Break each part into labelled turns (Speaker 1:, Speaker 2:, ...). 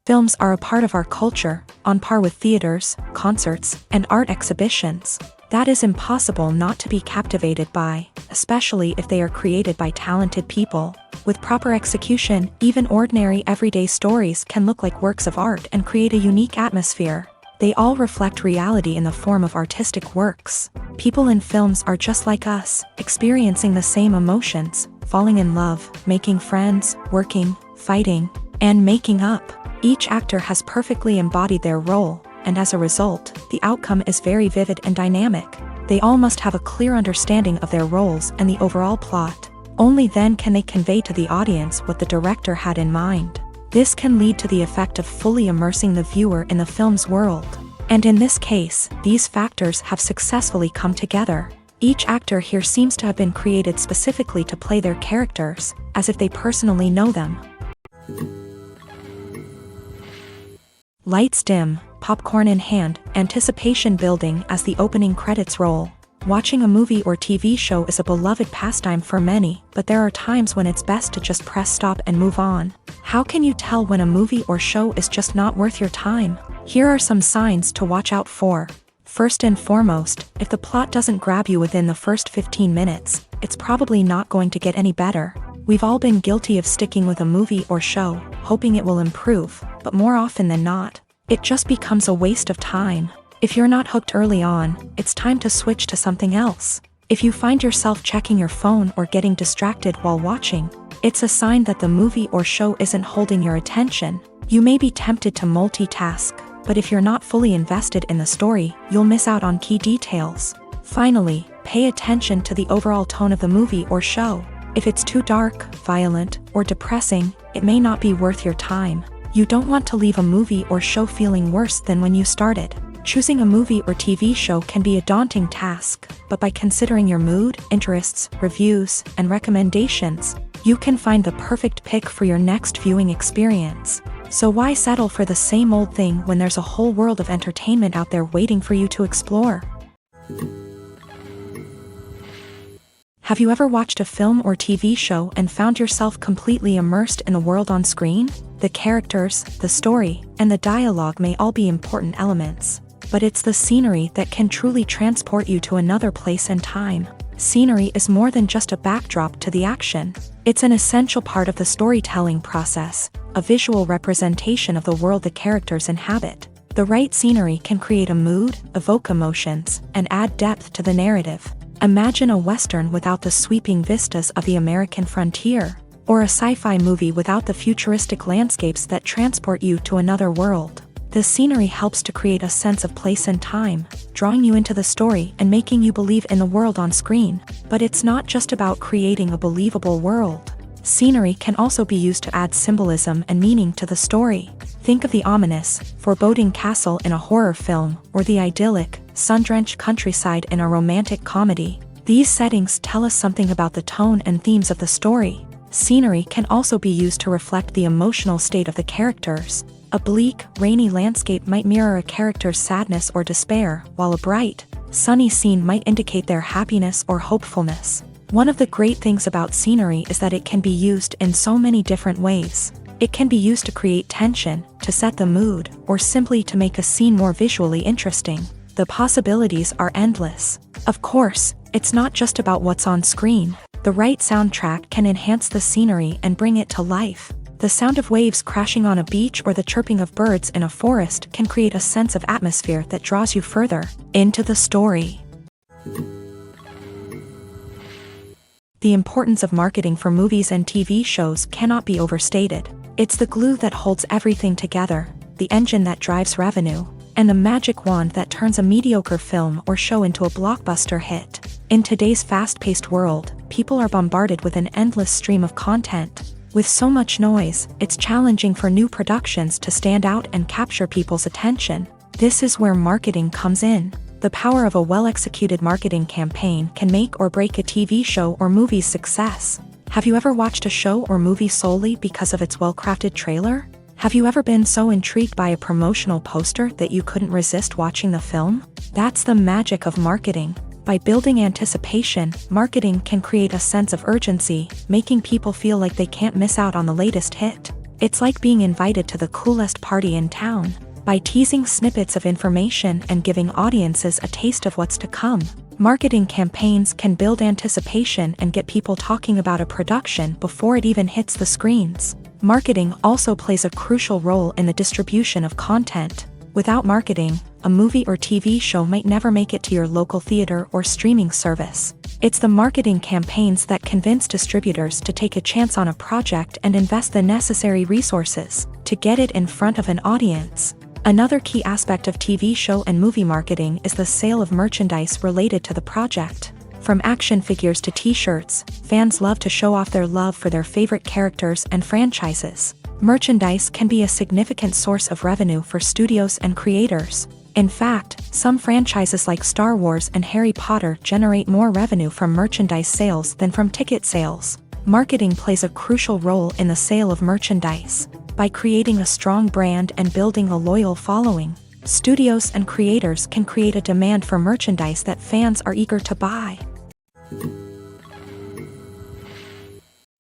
Speaker 1: Films are a part of our culture, on par with theaters, concerts, and art exhibitions. That is impossible not to be captivated by, especially if they are created by talented people. With proper execution, even ordinary everyday stories can look like works of art and create a unique atmosphere. They all reflect reality in the form of artistic works. People in films are just like us, experiencing the same emotions, falling in love, making friends, working, fighting, and making up. Each actor has perfectly embodied their role, and as a result, the outcome is very vivid and dynamic. They all must have a clear understanding of their roles and the overall plot. Only then can they convey to the audience what the director had in mind. This can lead to the effect of fully immersing the viewer in the film's world. And in this case, these factors have successfully come together. Each actor here seems to have been created specifically to play their characters, as if they personally know them. Lights dim, popcorn in hand, anticipation building as the opening credits roll. Watching a movie or TV show is a beloved pastime for many, but there are times when it's best to just press stop and move on. How can you tell when a movie or show is just not worth your time? Here are some signs to watch out for. First and foremost, if the plot doesn't grab you within the first 15 minutes, it's probably not going to get any better. We've all been guilty of sticking with a movie or show, hoping it will improve, but more often than not, it just becomes a waste of time. If you're not hooked early on, it's time to switch to something else. If you find yourself checking your phone or getting distracted while watching, it's a sign that the movie or show isn't holding your attention. You may be tempted to multitask, but if you're not fully invested in the story, you'll miss out on key details. Finally, pay attention to the overall tone of the movie or show. If it's too dark, violent, or depressing, it may not be worth your time. You don't want to leave a movie or show feeling worse than when you started. Choosing a movie or TV show can be a daunting task, but by considering your mood, interests, reviews, and recommendations, you can find the perfect pick for your next viewing experience. So why settle for the same old thing when there's a whole world of entertainment out there waiting for you to explore? Have you ever watched a film or TV show and found yourself completely immersed in the world on screen? The characters, the story, and the dialogue may all be important elements, but it's the scenery that can truly transport you to another place and time. Scenery is more than just a backdrop to the action. It's an essential part of the storytelling process, a visual representation of the world the characters inhabit. The right scenery can create a mood, evoke emotions, and add depth to the narrative. Imagine a Western without the sweeping vistas of the American frontier, or a sci-fi movie without the futuristic landscapes that transport you to another world. The scenery helps to create a sense of place and time, drawing you into the story and making you believe in the world on screen. But it's not just about creating a believable world. Scenery can also be used to add symbolism and meaning to the story. Think of the ominous, foreboding castle in a horror film, or the idyllic, sun-drenched countryside in a romantic comedy. These settings tell us something about the tone and themes of the story. Scenery can also be used to reflect the emotional state of the characters. A bleak, rainy landscape might mirror a character's sadness or despair, while a bright, sunny scene might indicate their happiness or hopefulness. One of the great things about scenery is that it can be used in so many different ways. It can be used to create tension, to set the mood, or simply to make a scene more visually interesting. The possibilities are endless. Of course, it's not just about what's on screen. The right soundtrack can enhance the scenery and bring it to life. The sound of waves crashing on a beach or the chirping of birds in a forest can create a sense of atmosphere that draws you further into the story. The importance of marketing for movies and TV shows cannot be overstated. It's the glue that holds everything together, the engine that drives revenue, and the magic wand that turns a mediocre film or show into a blockbuster hit. In today's fast-paced world, people are bombarded with an endless stream of content. With so much noise, it's challenging for new productions to stand out and capture people's attention. This is where marketing comes in. The power of a well-executed marketing campaign can make or break a TV show or movie's success. Have you ever watched a show or movie solely because of its well-crafted trailer? Have you ever been so intrigued by a promotional poster that you couldn't resist watching the film? That's the magic of marketing. By building anticipation, marketing can create a sense of urgency, making people feel like they can't miss out on the latest hit. It's like being invited to the coolest party in town. By teasing snippets of information and giving audiences a taste of what's to come, marketing campaigns can build anticipation and get people talking about a production before it even hits the screens. Marketing also plays a crucial role in the distribution of content. Without marketing, a movie or TV show might never make it to your local theater or streaming service. It's the marketing campaigns that convince distributors to take a chance on a project and invest the necessary resources to get it in front of an audience. Another key aspect of TV show and movie marketing is the sale of merchandise related to the project. From action figures to t-shirts, fans love to show off their love for their favorite characters and franchises. Merchandise can be a significant source of revenue for studios and creators. In fact, some franchises like Star Wars and Harry Potter generate more revenue from merchandise sales than from ticket sales. Marketing plays a crucial role in the sale of merchandise. By creating a strong brand and building a loyal following, studios and creators can create a demand for merchandise that fans are eager to buy.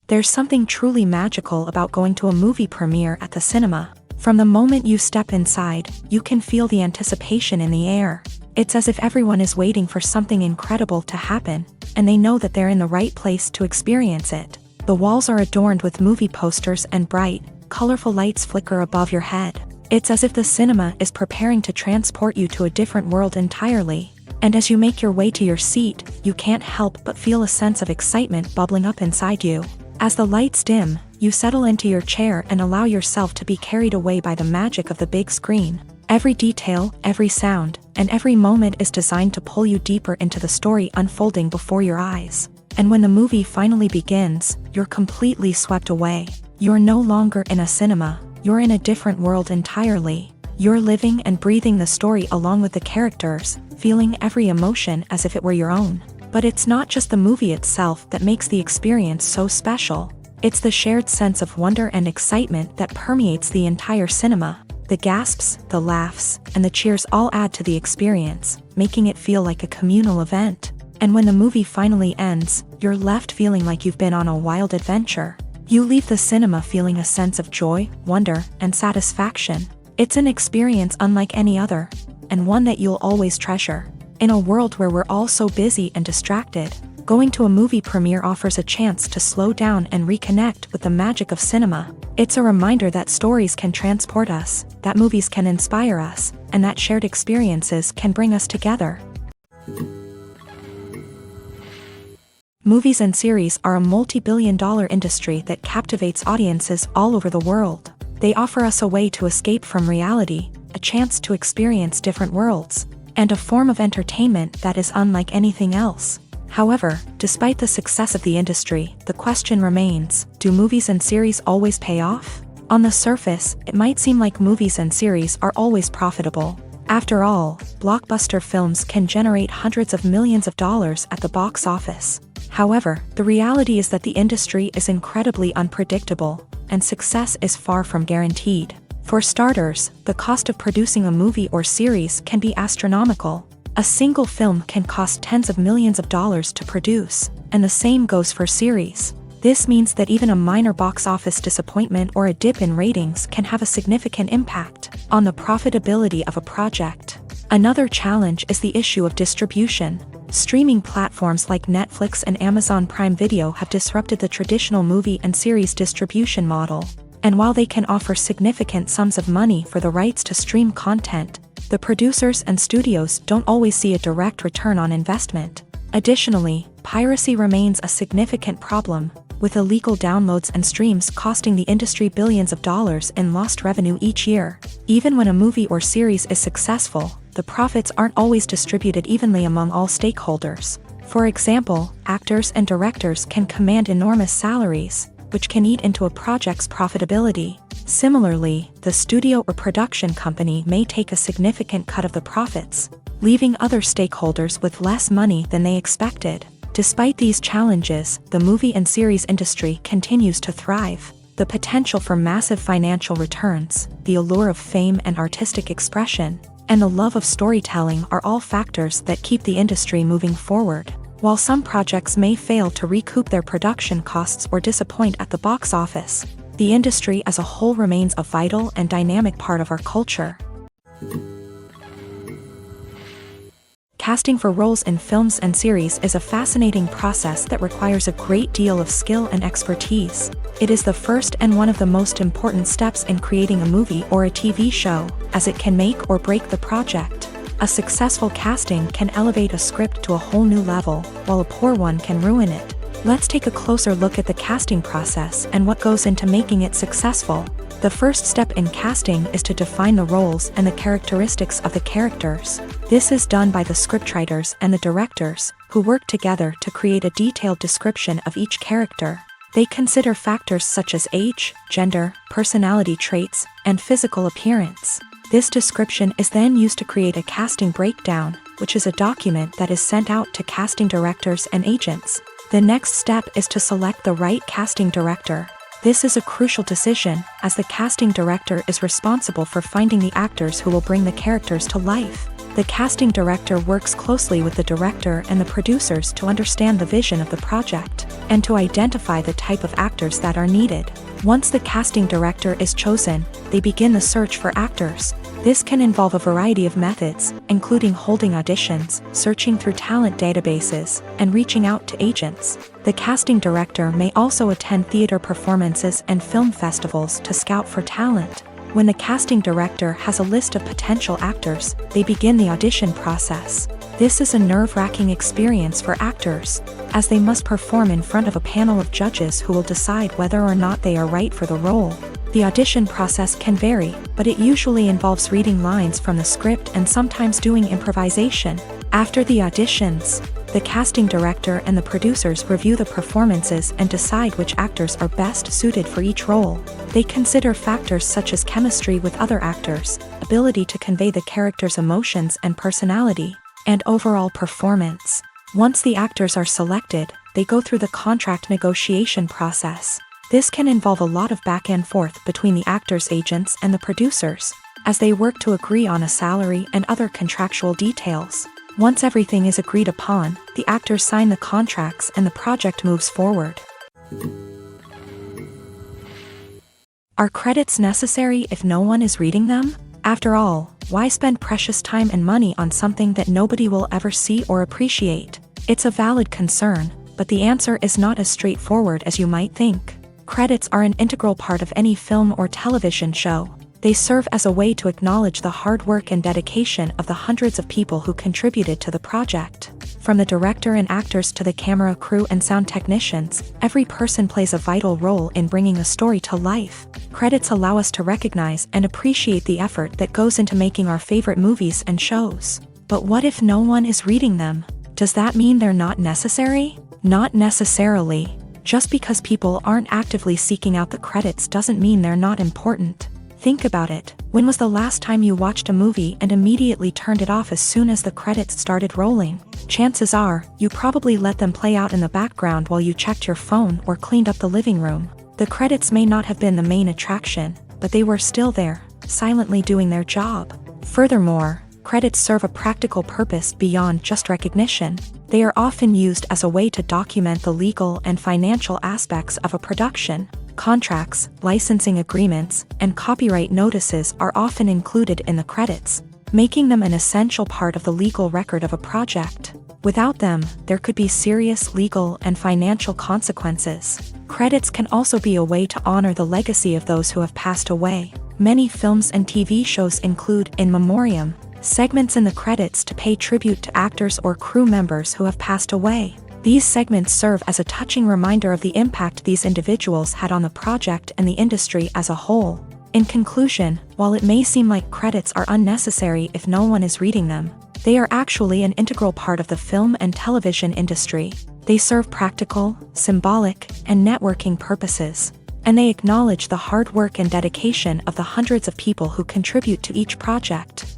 Speaker 1: There's something truly magical about going to a movie premiere at the cinema. From the moment you step inside, you can feel the anticipation in the air. It's as if everyone is waiting for something incredible to happen, and they know that they're in the right place to experience it. The walls are adorned with movie posters and bright, colorful lights flicker above your head. It's as if the cinema is preparing to transport you to a different world entirely. And as you make your way to your seat, you can't help but feel a sense of excitement bubbling up inside you. As the lights dim, you settle into your chair and allow yourself to be carried away by the magic of the big screen. Every detail, every sound, and every moment is designed to pull you deeper into the story unfolding before your eyes. And when the movie finally begins, you're completely swept away. You're no longer in a cinema, you're in a different world entirely. You're living and breathing the story along with the characters, feeling every emotion as if it were your own. But it's not just the movie itself that makes the experience so special. It's the shared sense of wonder and excitement that permeates the entire cinema. The gasps, the laughs, and the cheers all add to the experience, making it feel like a communal event. And when the movie finally ends, you're left feeling like you've been on a wild adventure. You leave the cinema feeling a sense of joy, wonder, and satisfaction. It's an experience unlike any other, and one that you'll always treasure. In a world where we're all so busy and distracted, going to a movie premiere offers a chance to slow down and reconnect with the magic of cinema. It's a reminder that stories can transport us, that movies can inspire us, and that shared experiences can bring us together. Movies and series are a multi-billion-dollar industry that captivates audiences all over the world. They offer us a way to escape from reality, a chance to experience different worlds, and a form of entertainment that is unlike anything else. However, despite the success of the industry, the question remains, do movies and series always pay off? On the surface, it might seem like movies and series are always profitable. After all, blockbuster films can generate hundreds of millions of dollars at the box office. However, the reality is that the industry is incredibly unpredictable, and success is far from guaranteed. For starters, the cost of producing a movie or series can be astronomical. A single film can cost tens of millions of dollars to produce, and the same goes for series. This means that even a minor box office disappointment or a dip in ratings can have a significant impact on the profitability of a project. Another challenge is the issue of distribution. Streaming platforms like Netflix and Amazon Prime Video have disrupted the traditional movie and series distribution model. And while they can offer significant sums of money for the rights to stream content, the producers and studios don't always see a direct return on investment. Additionally, piracy remains a significant problem, with illegal downloads and streams costing the industry billions of dollars in lost revenue each year. Even when a movie or series is successful, the profits aren't always distributed evenly among all stakeholders. For example, actors and directors can command enormous salaries, which can eat into a project's profitability. Similarly, the studio or production company may take a significant cut of the profits, leaving other stakeholders with less money than they expected. Despite these challenges, the movie and series industry continues to thrive. The potential for massive financial returns, the allure of fame and artistic expression, and the love of storytelling are all factors that keep the industry moving forward. While some projects may fail to recoup their production costs or disappoint at the box office, the industry as a whole remains a vital and dynamic part of our culture. Casting for roles in films and series is a fascinating process that requires a great deal of skill and expertise. It is the first and one of the most important steps in creating a movie or a TV show, as it can make or break the project. A successful casting can elevate a script to a whole new level, while a poor one can ruin it. Let's take a closer look at the casting process and what goes into making it successful. The first step in casting is to define the roles and the characteristics of the characters. This is done by the scriptwriters and the directors, who work together to create a detailed description of each character. They consider factors such as age, gender, personality traits, and physical appearance. This description is then used to create a casting breakdown, which is a document that is sent out to casting directors and agents. The next step is to select the right casting director. This is a crucial decision, as the casting director is responsible for finding the actors who will bring the characters to life. The casting director works closely with the director and the producers to understand the vision of the project, and to identify the type of actors that are needed. Once the casting director is chosen, they begin the search for actors. This can involve a variety of methods, including holding auditions, searching through talent databases, and reaching out to agents. The casting director may also attend theater performances and film festivals to scout for talent. When the casting director has a list of potential actors, they begin the audition process. This is a nerve-wracking experience for actors, as they must perform in front of a panel of judges who will decide whether or not they are right for the role. The audition process can vary, but it usually involves reading lines from the script and sometimes doing improvisation. After the auditions, the casting director and the producers review the performances and decide which actors are best suited for each role. They consider factors such as chemistry with other actors, ability to convey the character's emotions and personality, and overall performance. Once the actors are selected, they go through the contract negotiation process. This can involve a lot of back and forth between the actors' agents and the producers, as they work to agree on a salary and other contractual details. Once everything is agreed upon, the actors sign the contracts and the project moves forward. Are credits necessary if no one is reading them? After all, why spend precious time and money on something that nobody will ever see or appreciate? It's a valid concern, but the answer is not as straightforward as you might think. Credits are an integral part of any film or television show. They serve as a way to acknowledge the hard work and dedication of the hundreds of people who contributed to the project. From the director and actors to the camera crew and sound technicians, every person plays a vital role in bringing a story to life. Credits allow us to recognize and appreciate the effort that goes into making our favorite movies and shows. But what if no one is reading them? Does that mean they're not necessary? Not necessarily. Just because people aren't actively seeking out the credits doesn't mean they're not important. Think about it. When was the last time you watched a movie and immediately turned it off as soon as the credits started rolling? Chances are, you probably let them play out in the background while you checked your phone or cleaned up the living room. The credits may not have been the main attraction, but they were still there, silently doing their job. Furthermore, credits serve a practical purpose beyond just recognition. They are often used as a way to document the legal and financial aspects of a production. Contracts, licensing agreements, and copyright notices are often included in the credits, making them an essential part of the legal record of a project. Without them, there could be serious legal and financial consequences. Credits can also be a way to honor the legacy of those who have passed away. Many films and TV shows include in memoriam segments in the credits to pay tribute to actors or crew members who have passed away. These segments serve as a touching reminder of the impact these individuals had on the project and the industry as a whole. In conclusion, while it may seem like credits are unnecessary if no one is reading them, they are actually an integral part of the film and television industry. They serve practical, symbolic, and networking purposes, and they acknowledge the hard work and dedication of the hundreds of people who contribute to each project.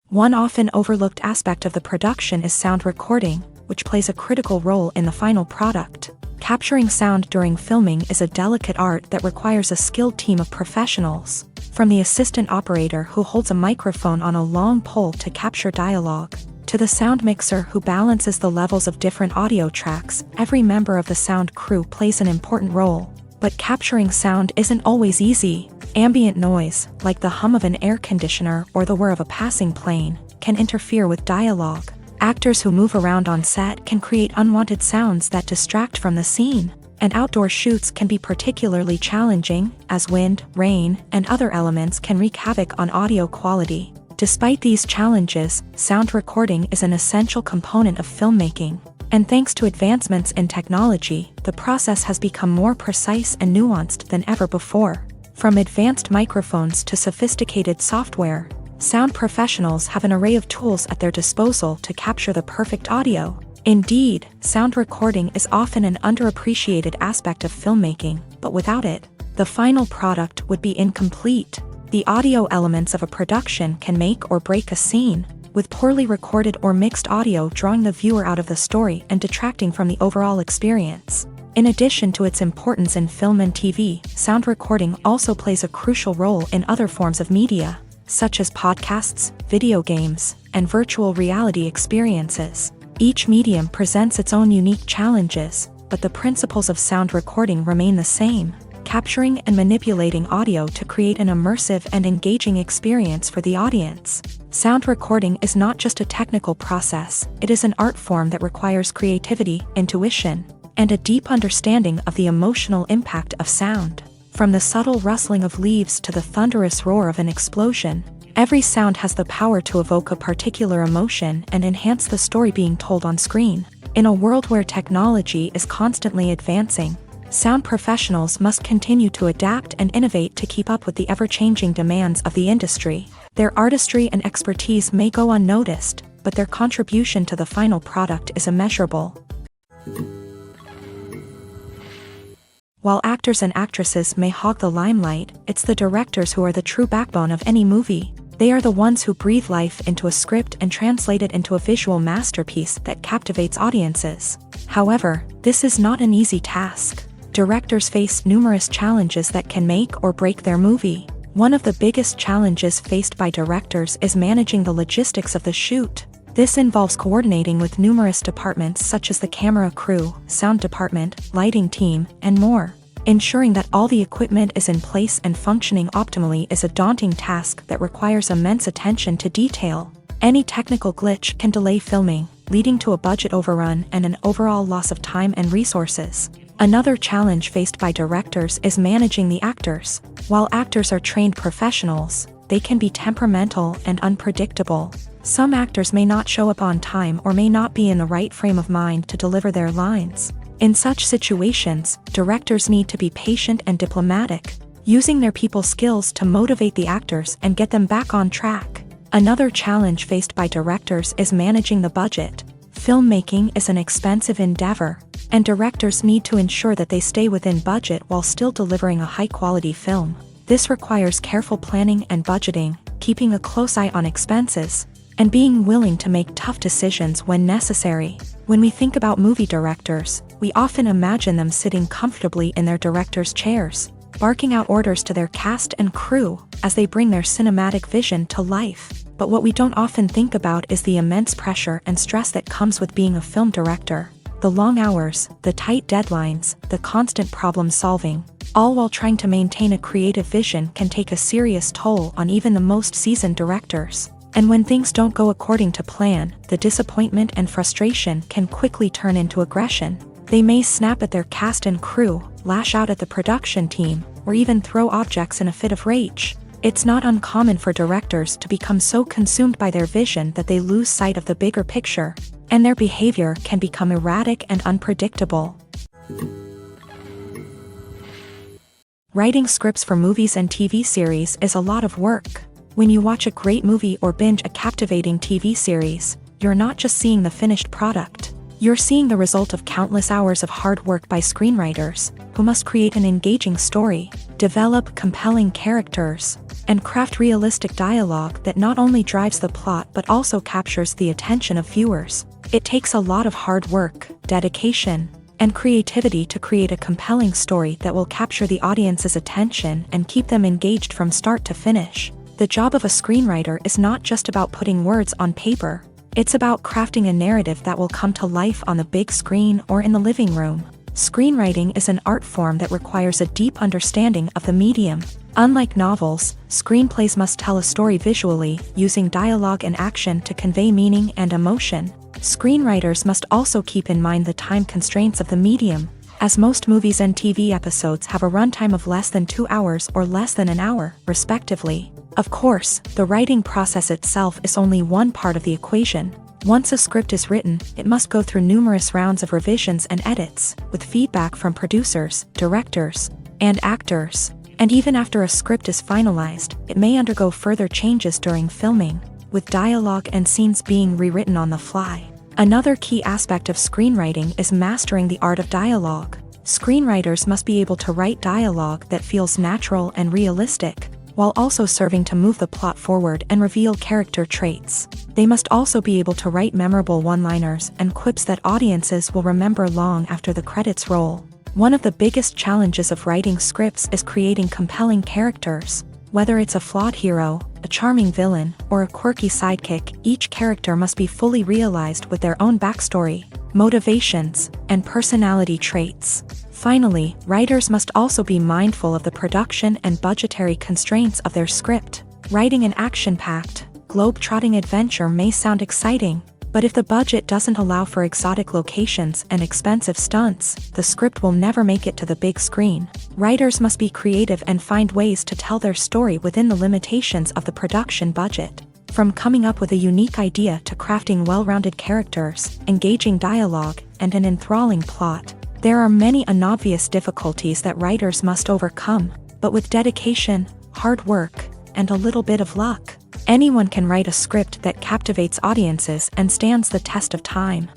Speaker 1: One often overlooked aspect of the production is sound recording, which plays a critical role in the final product. Capturing sound during filming is a delicate art that requires a skilled team of professionals, from the assistant operator who holds a microphone on a long pole to capture dialogue, to the sound mixer who balances the levels of different audio tracks. Every member of the sound crew plays an important role. But capturing sound isn't always easy. Ambient noise, like the hum of an air conditioner or the whir of a passing plane, can interfere with dialogue. Actors who move around on set can create unwanted sounds that distract from the scene. And outdoor shoots can be particularly challenging, as wind, rain, and other elements can wreak havoc on audio quality. Despite these challenges, sound recording is an essential component of filmmaking. And thanks to advancements in technology, the process has become more precise and nuanced than ever before. From advanced microphones to sophisticated software, sound professionals have an array of tools at their disposal to capture the perfect audio. Indeed, sound recording is often an underappreciated aspect of filmmaking, but without it, the final product would be incomplete. The audio elements of a production can make or break a scene, with poorly recorded or mixed audio drawing the viewer out of the story and detracting from the overall experience. In addition to its importance in film and TV, sound recording also plays a crucial role in other forms of media, such as podcasts, video games, and virtual reality experiences. Each medium presents its own unique challenges, but the principles of sound recording remain the same: capturing and manipulating audio to create an immersive and engaging experience for the audience. Sound recording is not just a technical process, it is an art form that requires creativity, intuition, and a deep understanding of the emotional impact of sound. From the subtle rustling of leaves to the thunderous roar of an explosion, every sound has the power to evoke a particular emotion and enhance the story being told on screen. In a world where technology is constantly advancing, sound professionals must continue to adapt and innovate to keep up with the ever-changing demands of the industry. Their artistry and expertise may go unnoticed, but their contribution to the final product is immeasurable. While actors and actresses may hog the limelight, it's the directors who are the true backbone of any movie. They are the ones who breathe life into a script and translate it into a visual masterpiece that captivates audiences. However, this is not an easy task. Directors face numerous challenges that can make or break their movie. One of the biggest challenges faced by directors is managing the logistics of the shoot. This involves coordinating with numerous departments such as the camera crew, sound department, lighting team, and more. Ensuring that all the equipment is in place and functioning optimally is a daunting task that requires immense attention to detail. Any technical glitch can delay filming, leading to a budget overrun and an overall loss of time and resources. Another challenge faced by directors is managing the actors. While actors are trained professionals, they can be temperamental and unpredictable. Some actors may not show up on time or may not be in the right frame of mind to deliver their lines. In such situations, directors need to be patient and diplomatic, using their people skills to motivate the actors and get them back on track. Another challenge faced by directors is managing the budget. Filmmaking is an expensive endeavor, and directors need to ensure that they stay within budget while still delivering a high-quality film. This requires careful planning and budgeting, keeping a close eye on expenses, and being willing to make tough decisions when necessary. When we think about movie directors, we often imagine them sitting comfortably in their director's chairs, barking out orders to their cast and crew as they bring their cinematic vision to life. But what we don't often think about is the immense pressure and stress that comes with being a film director. The long hours, the tight deadlines, the constant problem solving, all while trying to maintain a creative vision can take a serious toll on even the most seasoned directors. And when things don't go according to plan, the disappointment and frustration can quickly turn into aggression. They may snap at their cast and crew, lash out at the production team, or even throw objects in a fit of rage. It's not uncommon for directors to become so consumed by their vision that they lose sight of the bigger picture, and their behavior can become erratic and unpredictable. Writing scripts for movies and TV series is a lot of work. When you watch a great movie or binge a captivating TV series, you're not just seeing the finished product. You're seeing the result of countless hours of hard work by screenwriters, who must create an engaging story, develop compelling characters, and craft realistic dialogue that not only drives the plot but also captures the attention of viewers. It takes a lot of hard work, dedication, and creativity to create a compelling story that will capture the audience's attention and keep them engaged from start to finish. The job of a screenwriter is not just about putting words on paper. It's about crafting a narrative that will come to life on the big screen or in the living room. Screenwriting is an art form that requires a deep understanding of the medium. Unlike novels, screenplays must tell a story visually, using dialogue and action to convey meaning and emotion. Screenwriters must also keep in mind the time constraints of the medium, as most movies and TV episodes have a runtime of less than 2 hours or less than an hour, respectively. Of course, the writing process itself is only one part of the equation. Once a script is written, it must go through numerous rounds of revisions and edits, with feedback from producers, directors, and actors. And even after a script is finalized, it may undergo further changes during filming, with dialogue and scenes being rewritten on the fly. Another key aspect of screenwriting is mastering the art of dialogue. Screenwriters must be able to write dialogue that feels natural and realistic, while also serving to move the plot forward and reveal character traits. They must also be able to write memorable one-liners and quips that audiences will remember long after the credits roll. One of the biggest challenges of writing scripts is creating compelling characters. Whether it's a flawed hero, a charming villain, or a quirky sidekick, each character must be fully realized with their own backstory, motivations, and personality traits. Finally, writers must also be mindful of the production and budgetary constraints of their script. Writing an action-packed, globe-trotting adventure may sound exciting, but if the budget doesn't allow for exotic locations and expensive stunts, the script will never make it to the big screen. Writers must be creative and find ways to tell their story within the limitations of the production budget. From coming up with a unique idea to crafting well-rounded characters, engaging dialogue, and an enthralling plot, there are many unobvious difficulties that writers must overcome, but with dedication, hard work, and a little bit of luck, anyone can write a script that captivates audiences and stands the test of time.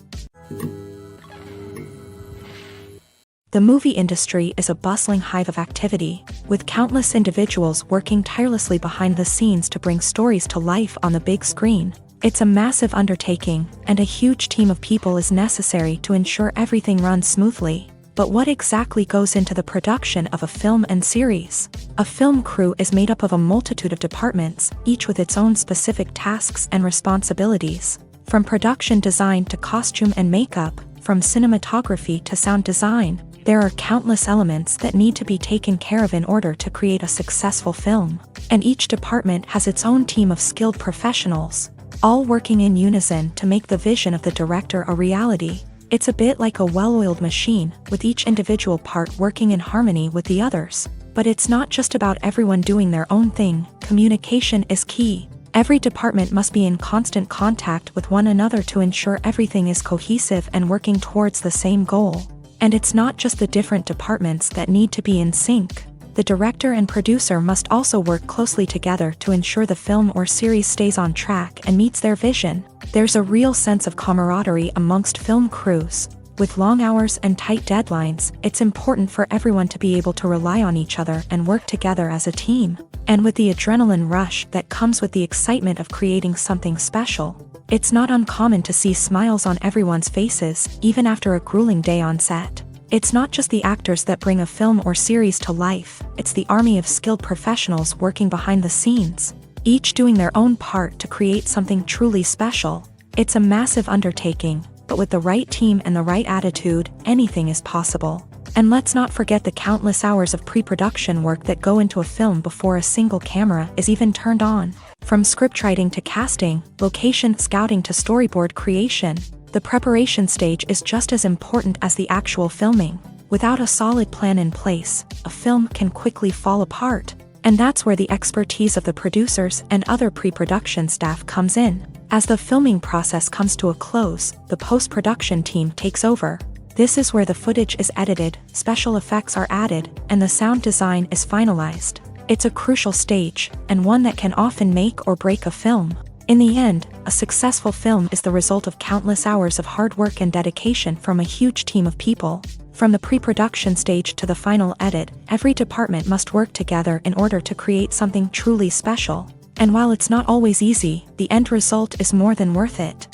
Speaker 1: The movie industry is a bustling hive of activity, with countless individuals working tirelessly behind the scenes to bring stories to life on the big screen. It's a massive undertaking, and a huge team of people is necessary to ensure everything runs smoothly. But what exactly goes into the production of a film and series? A film crew is made up of a multitude of departments, each with its own specific tasks and responsibilities. From production design to costume and makeup, from cinematography to sound design, there are countless elements that need to be taken care of in order to create a successful film. And each department has its own team of skilled professionals, all working in unison to make the vision of the director a reality. It's a bit like a well-oiled machine, with each individual part working in harmony with the others. But it's not just about everyone doing their own thing. Communication is key. Every department must be in constant contact with one another to ensure everything is cohesive and working towards the same goal. And it's not just the different departments that need to be in sync. The director and producer must also work closely together to ensure the film or series stays on track and meets their vision. There's a real sense of camaraderie amongst film crews. With long hours and tight deadlines, it's important for everyone to be able to rely on each other and work together as a team. And with the adrenaline rush that comes with the excitement of creating something special, it's not uncommon to see smiles on everyone's faces, even after a grueling day on set. It's not just the actors that bring a film or series to life, it's the army of skilled professionals working behind the scenes, each doing their own part to create something truly special. It's a massive undertaking, but with the right team and the right attitude, anything is possible. And let's not forget the countless hours of pre-production work that go into a film before a single camera is even turned on. From scriptwriting to casting, location scouting to storyboard creation, the preparation stage is just as important as the actual filming. Without a solid plan in place, a film can quickly fall apart. And that's where the expertise of the producers and other pre-production staff comes in. As the filming process comes to a close, the post-production team takes over. This is where the footage is edited, special effects are added, and the sound design is finalized. It's a crucial stage, and one that can often make or break a film. In the end, a successful film is the result of countless hours of hard work and dedication from a huge team of people. From the pre-production stage to the final edit, every department must work together in order to create something truly special. And while it's not always easy, the end result is more than worth it.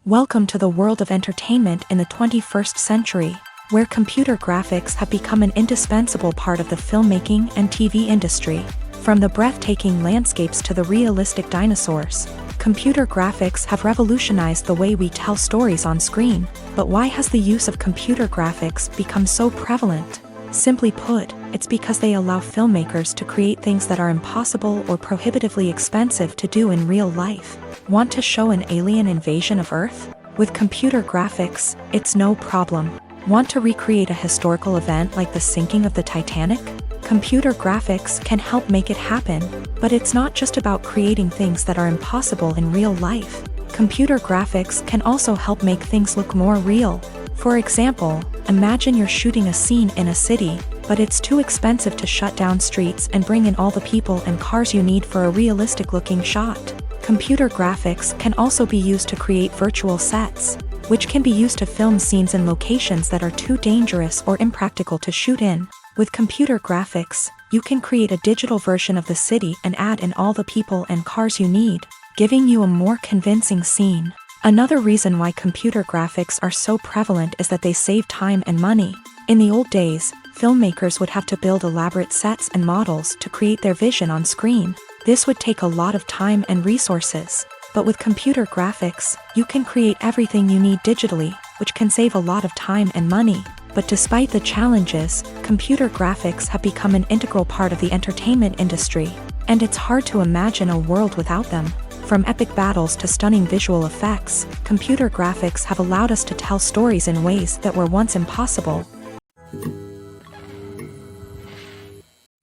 Speaker 1: Welcome to the world of entertainment in the 21st century, where computer graphics have become an indispensable part of the filmmaking and TV industry. From the breathtaking landscapes to the realistic dinosaurs, computer graphics have revolutionized the way we tell stories on screen. But why has the use of computer graphics become so prevalent? Simply put, it's because they allow filmmakers to create things that are impossible or prohibitively expensive to do in real life. Want to show an alien invasion of Earth? With computer graphics, it's no problem. Want to recreate a historical event like the sinking of the Titanic? Computer graphics can help make it happen, but it's not just about creating things that are impossible in real life. Computer graphics can also help make things look more real. For example, imagine you're shooting a scene in a city, but it's too expensive to shut down streets and bring in all the people and cars you need for a realistic-looking shot. Computer graphics can also be used to create virtual sets, which can be used to film scenes in locations that are too dangerous or impractical to shoot in. With computer graphics, you can create a digital version of the city and add in all the people and cars you need, giving you a more convincing scene. Another reason why computer graphics are so prevalent is that they save time and money. In the old days, filmmakers would have to build elaborate sets and models to create their vision on screen. This would take a lot of time and resources. But with computer graphics, you can create everything you need digitally, which can save a lot of time and money. But despite the challenges, computer graphics have become an integral part of the entertainment industry, and it's hard to imagine a world without them. From epic battles to stunning visual effects, computer graphics have allowed us to tell stories in ways that were once impossible.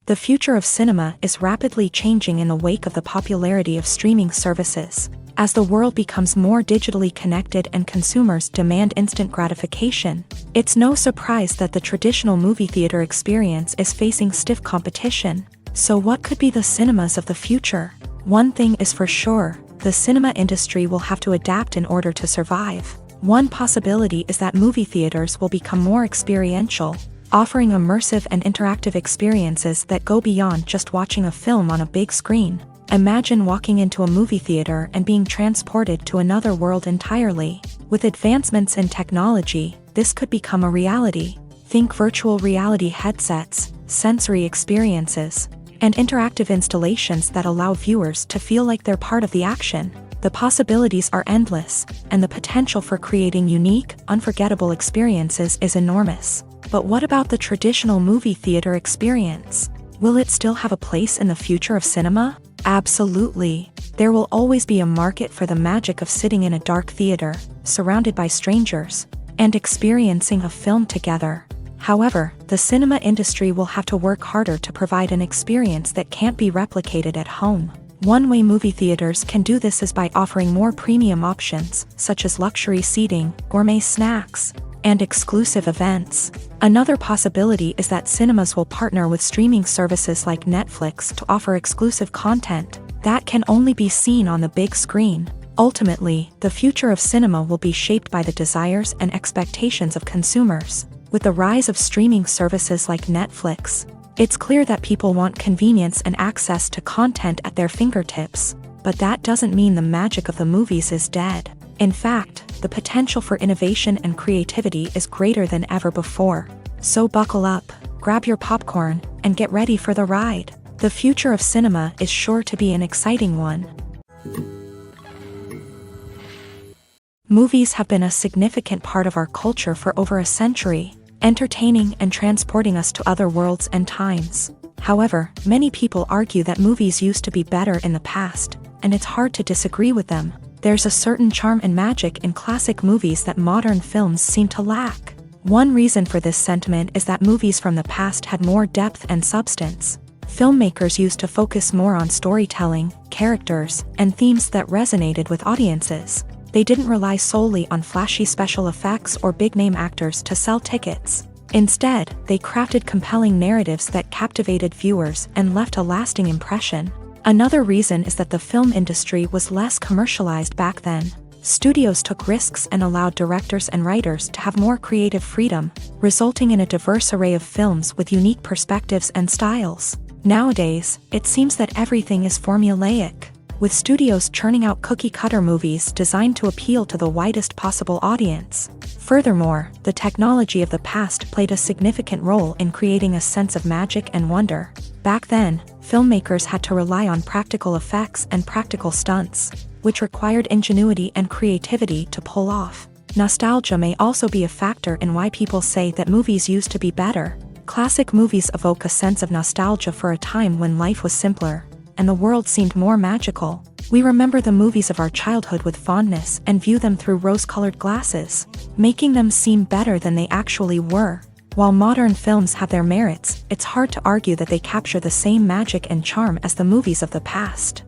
Speaker 1: The future of cinema is rapidly changing in the wake of the popularity of streaming services. As the world becomes more digitally connected and consumers demand instant gratification, it's no surprise that the traditional movie theater experience is facing stiff competition. So what could be the cinemas of the future? One thing is for sure, the cinema industry will have to adapt in order to survive. One possibility is that movie theaters will become more experiential, offering immersive and interactive experiences that go beyond just watching a film on a big screen. Imagine walking into a movie theater and being transported to another world entirely. With advancements in technology, this could become a reality. Think virtual reality headsets, sensory experiences, and interactive installations that allow viewers to feel like they're part of the action. The possibilities are endless, and the potential for creating unique, unforgettable experiences is enormous. But what about the traditional movie theater experience? Will it still have a place in the future of cinema? Absolutely. There will always be a market for the magic of sitting in a dark theater, surrounded by strangers, and experiencing a film together. However, the cinema industry will have to work harder to provide an experience that can't be replicated at home. One way movie theaters can do this is by offering more premium options, such as luxury seating, gourmet snacks, and exclusive events. Another possibility is that cinemas will partner with streaming services like Netflix to offer exclusive content that can only be seen on the big screen. Ultimately, the future of cinema will be shaped by the desires and expectations of consumers. With the rise of streaming services like Netflix, it's clear that people want convenience and access to content at their fingertips. But that doesn't mean the magic of the movies is dead. In fact, the potential for innovation and creativity is greater than ever before. So buckle up, grab your popcorn, and get ready for the ride. The future of cinema is sure to be an exciting one. Movies have been a significant part of our culture for over a century, entertaining and transporting us to other worlds and times. However, many people argue that movies used to be better in the past, and it's hard to disagree with them. There's a certain charm and magic in classic movies that modern films seem to lack. One reason for this sentiment is that movies from the past had more depth and substance. Filmmakers used to focus more on storytelling, characters, and themes that resonated with audiences. They didn't rely solely on flashy special effects or big-name actors to sell tickets. Instead, they crafted compelling narratives that captivated viewers and left a lasting impression. Another reason is that the film industry was less commercialized back then. Studios took risks and allowed directors and writers to have more creative freedom, resulting in a diverse array of films with unique perspectives and styles. Nowadays, it seems that everything is formulaic, with studios churning out cookie-cutter movies designed to appeal to the widest possible audience. Furthermore, the technology of the past played a significant role in creating a sense of magic and wonder. Back then, filmmakers had to rely on practical effects and practical stunts, which required ingenuity and creativity to pull off. Nostalgia may also be a factor in why people say that movies used to be better. Classic movies evoke a sense of nostalgia for a time when life was simpler, and the world seemed more magical. We remember the movies of our childhood with fondness and view them through rose-colored glasses, making them seem better than they actually were. While modern films have their merits, it's hard to argue that they capture the same magic and charm as the movies of the past.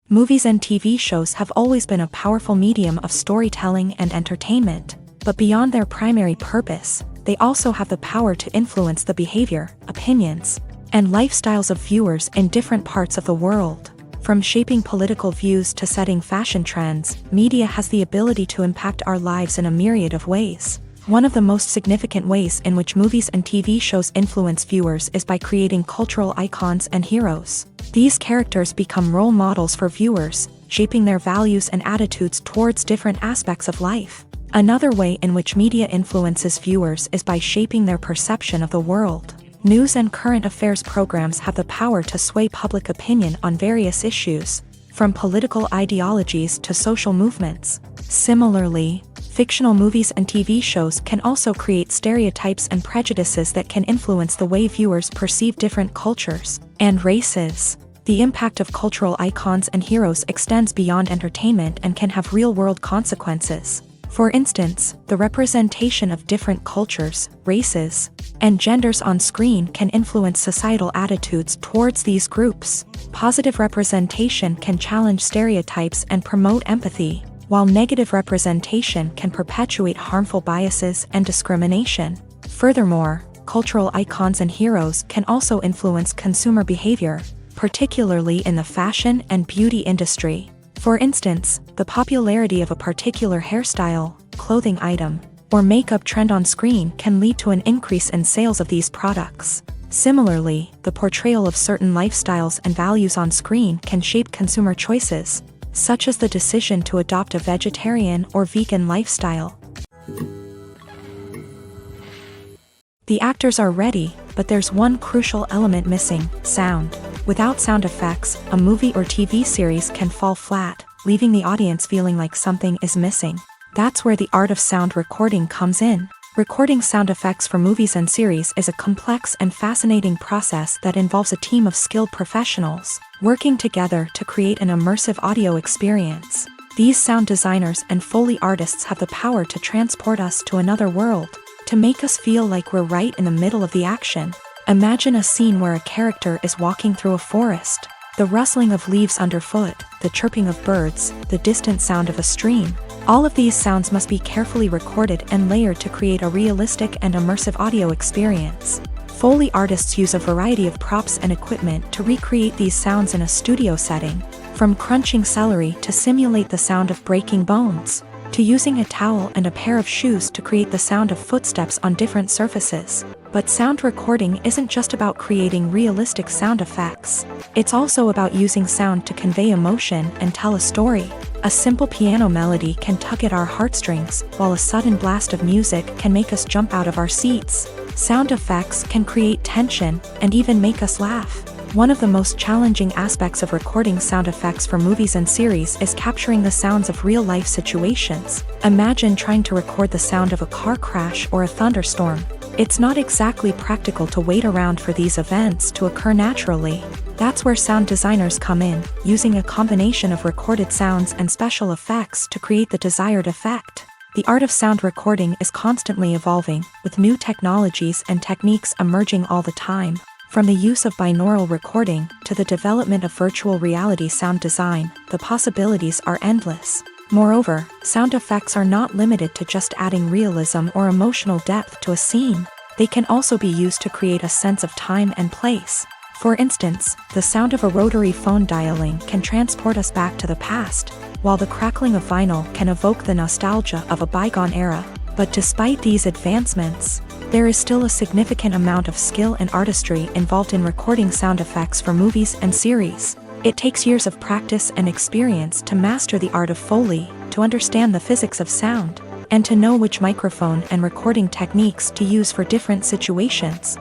Speaker 1: Movies and TV shows have always been a powerful medium of storytelling and entertainment, but beyond their primary purpose, they also have the power to influence the behavior, opinions, and lifestyles of viewers in different parts of the world. From shaping political views to setting fashion trends, media has the ability to impact our lives in a myriad of ways. One of the most significant ways in which movies and TV shows influence viewers is by creating cultural icons and heroes. These characters become role models for viewers, shaping their values and attitudes towards different aspects of life. Another way in which media influences viewers is by shaping their perception of the world. News and current affairs programs have the power to sway public opinion on various issues, from political ideologies to social movements. Similarly, fictional movies and TV shows can also create stereotypes and prejudices that can influence the way viewers perceive different cultures and races. The impact of cultural icons and heroes extends beyond entertainment and can have real-world consequences. For instance, the representation of different cultures, races, and genders on screen can influence societal attitudes towards these groups. Positive representation can challenge stereotypes and promote empathy, while negative representation can perpetuate harmful biases and discrimination. Furthermore, cultural icons and heroes can also influence consumer behavior, particularly in the fashion and beauty industry. For instance, the popularity of a particular hairstyle, clothing item, or makeup trend on screen can lead to an increase in sales of these products. Similarly, the portrayal of certain lifestyles and values on screen can shape consumer choices, such as the decision to adopt a vegetarian or vegan lifestyle. The actors are ready, but there's one crucial element missing: sound. Without sound effects, a movie or TV series can fall flat, leaving the audience feeling like something is missing. That's where the art of sound recording comes in. Recording sound effects for movies and series is a complex and fascinating process that involves a team of skilled professionals working together to create an immersive audio experience. These sound designers and Foley artists have the power to transport us to another world, to make us feel like we're right in the middle of the action. Imagine a scene where a character is walking through a forest. The rustling of leaves underfoot, the chirping of birds, the distant sound of a stream. All of these sounds must be carefully recorded and layered to create a realistic and immersive audio experience. Foley artists use a variety of props and equipment to recreate these sounds in a studio setting, from crunching celery to simulate the sound of breaking bones, to using a towel and a pair of shoes to create the sound of footsteps on different surfaces. But sound recording isn't just about creating realistic sound effects. It's also about using sound to convey emotion and tell a story. A simple piano melody can tug at our heartstrings, while a sudden blast of music can make us jump out of our seats. Sound effects can create tension and even make us laugh. One of the most challenging aspects of recording sound effects for movies and series is capturing the sounds of real-life situations. Imagine trying to record the sound of a car crash or a thunderstorm. It's not exactly practical to wait around for these events to occur naturally. That's where sound designers come in, using a combination of recorded sounds and special effects to create the desired effect. The art of sound recording is constantly evolving, with new technologies and techniques emerging all the time. From the use of binaural recording to the development of virtual reality sound design, the possibilities are endless. Moreover, sound effects are not limited to just adding realism or emotional depth to a scene. They can also be used to create a sense of time and place. For instance, the sound of a rotary phone dialing can transport us back to the past, while the crackling of vinyl can evoke the nostalgia of a bygone era. But despite these advancements, there is still a significant amount of skill and artistry involved in recording sound effects for movies and series. It takes years of practice and experience to master the art of Foley, to understand the physics of sound, and to know which microphone and recording techniques to use for different situations.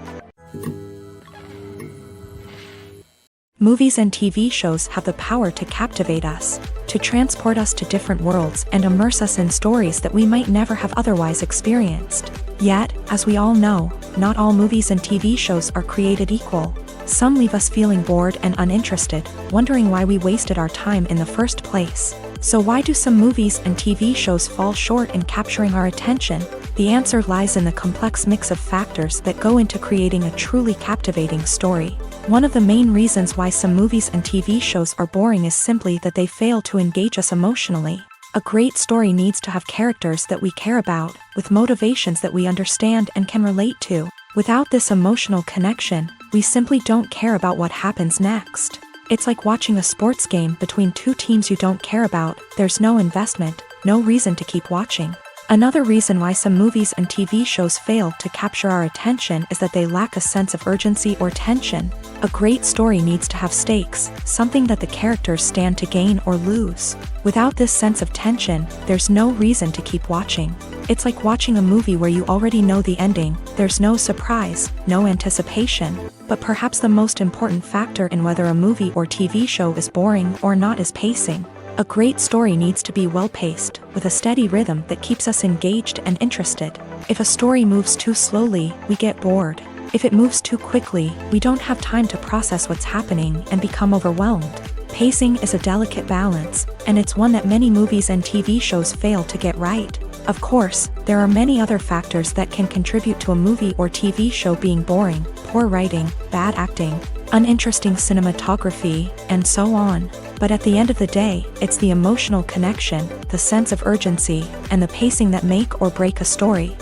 Speaker 1: Movies and TV shows have the power to captivate us, to transport us to different worlds and immerse us in stories that we might never have otherwise experienced. Yet, as we all know, not all movies and TV shows are created equal. Some leave us feeling bored and uninterested, wondering why we wasted our time in the first place. So why do some movies and TV shows fall short in capturing our attention? The answer lies in the complex mix of factors that go into creating a truly captivating story. One of the main reasons why some movies and TV shows are boring is simply that they fail to engage us emotionally. A great story needs to have characters that we care about, with motivations that we understand and can relate to. Without this emotional connection, we simply don't care about what happens next. It's like watching a sports game between two teams you don't care about. There's no investment, no reason to keep watching. Another reason why some movies and TV shows fail to capture our attention is that they lack a sense of urgency or tension. A great story needs to have stakes, something that the characters stand to gain or lose. Without this sense of tension, there's no reason to keep watching. It's like watching a movie where you already know the ending. There's no surprise, no anticipation. But perhaps the most important factor in whether a movie or TV show is boring or not is pacing. A great story needs to be well-paced, with a steady rhythm that keeps us engaged and interested. If a story moves too slowly, we get bored. If it moves too quickly, we don't have time to process what's happening and become overwhelmed. Pacing is a delicate balance, and it's one that many movies and TV shows fail to get right. Of course, there are many other factors that can contribute to a movie or TV show being boring: poor writing, bad acting, uninteresting cinematography, and so on. But at the end of the day, it's the emotional connection, the sense of urgency, and the pacing that make or break a story.